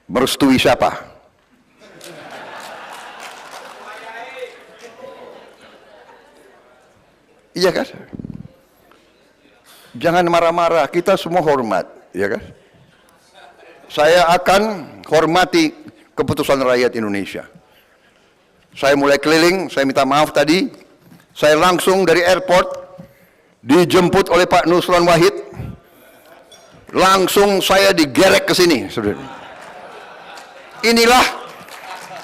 merestui siapa? Iya kan? Jangan marah-marah, kita semua hormat, ya kan? Saya akan hormati keputusan rakyat Indonesia. Saya mulai keliling, saya minta maaf tadi, saya langsung dari airport dijemput oleh Pak Nusron Wahid, langsung saya digerek ke sini.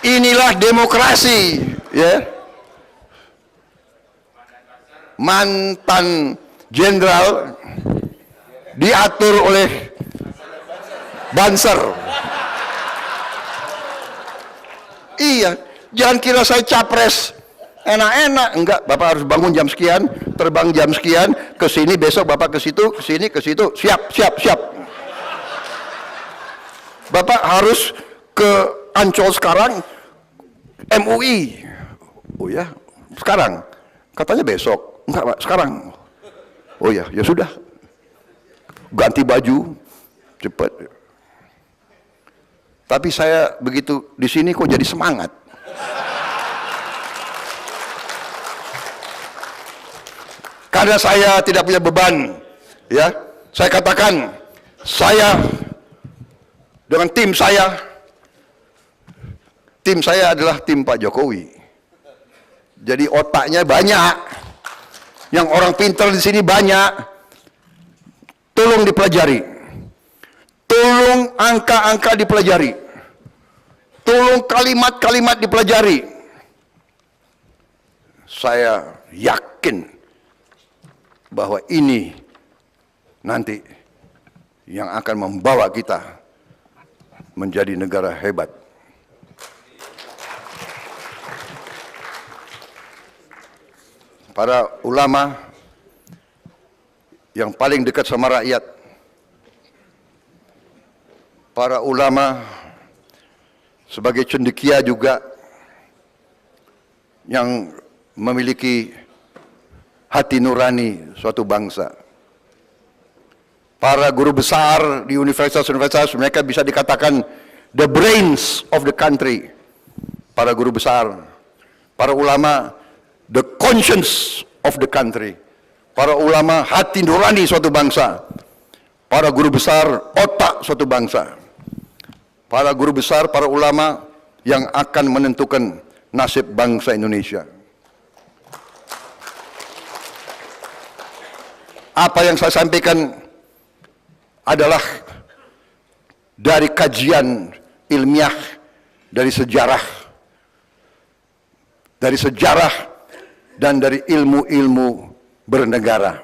Inilah demokrasi, ya. Mantan jenderal diatur oleh Banser. Iya, jangan kira saya capres enak-enak. Enggak, Bapak harus bangun jam sekian, terbang jam sekian, ke sini besok Bapak ke situ, ke sini, ke situ. Siap. Bapak harus ke Ancol sekarang, MUI. Oh ya, sekarang. Katanya besok. Enggak, Pak, sekarang. Oh ya, ya sudah. Ganti baju, cepat. Tapi saya begitu di sini kok jadi semangat. Karena saya tidak punya beban, ya. Saya katakan, saya dengan tim saya adalah tim Pak Jokowi. Jadi otaknya banyak, yang orang pintar di sini banyak. Tolong dipelajari, tolong angka-angka dipelajari, tolong kalimat-kalimat dipelajari. Saya yakin bahwa ini nanti yang akan membawa kita menjadi negara hebat. Para ulama yang paling dekat sama rakyat, para ulama sebagai cendekia juga yang memiliki hati nurani suatu bangsa. Para guru besar di universitas-universitas, mereka bisa dikatakan the brains of the country. Para guru besar, para ulama, the conscience of the country. Para ulama, hati nurani suatu bangsa. Para guru besar, otak suatu bangsa. Para guru besar, para ulama yang akan menentukan nasib bangsa Indonesia. Apa yang saya sampaikan adalah dari kajian ilmiah, dari sejarah dan dari ilmu-ilmu bernegara.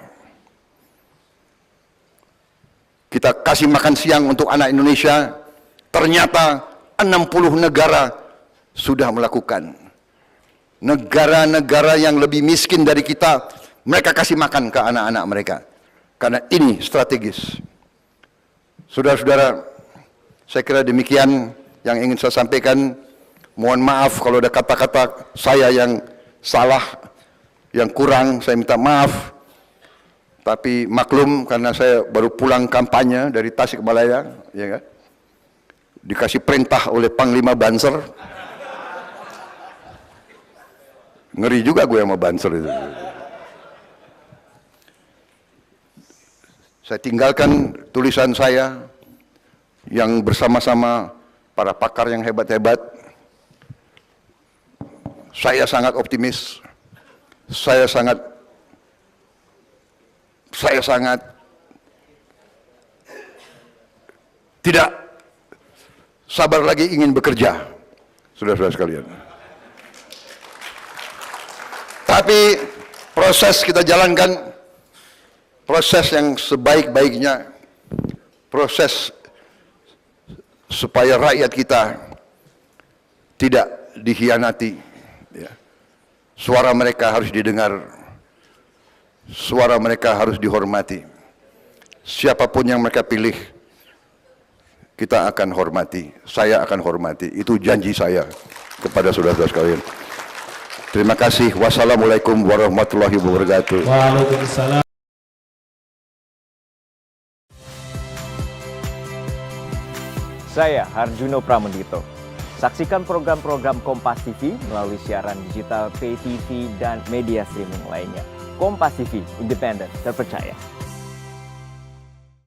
Kita kasih makan siang untuk anak Indonesia, ternyata 60 negara sudah melakukan. Negara-negara yang lebih miskin dari kita, mereka kasih makan ke anak-anak mereka. Karena ini strategis. Saudara-saudara, saya kira demikian yang ingin saya sampaikan. Mohon maaf kalau ada kata-kata saya yang salah, yang kurang, saya minta maaf. Tapi maklum karena saya baru pulang kampanye dari Tasikmalaya, ya kan? Dikasih perintah oleh Panglima Banser. Ngeri juga gue sama Banser itu. Saya tinggalkan tulisan saya yang bersama-sama para pakar yang hebat-hebat. Saya sangat optimis. Saya sangat tidak sabar lagi ingin bekerja, saudara-saudara sekalian. Tapi proses kita jalankan, proses yang sebaik-baiknya, proses supaya rakyat kita tidak dikhianati. Ya. Suara mereka harus didengar, suara mereka harus dihormati. Siapapun yang mereka pilih, kita akan hormati, saya akan hormati. Itu janji saya kepada saudara-saudara sekalian. Terima kasih. Wassalamualaikum warahmatullahi wabarakatuh. Waalaikumsalam. Saya Harjuno Pramendito. Saksikan program-program Kompas TV melalui siaran digital, pay TV, dan media streaming lainnya. Kompas TV, independen, terpercaya.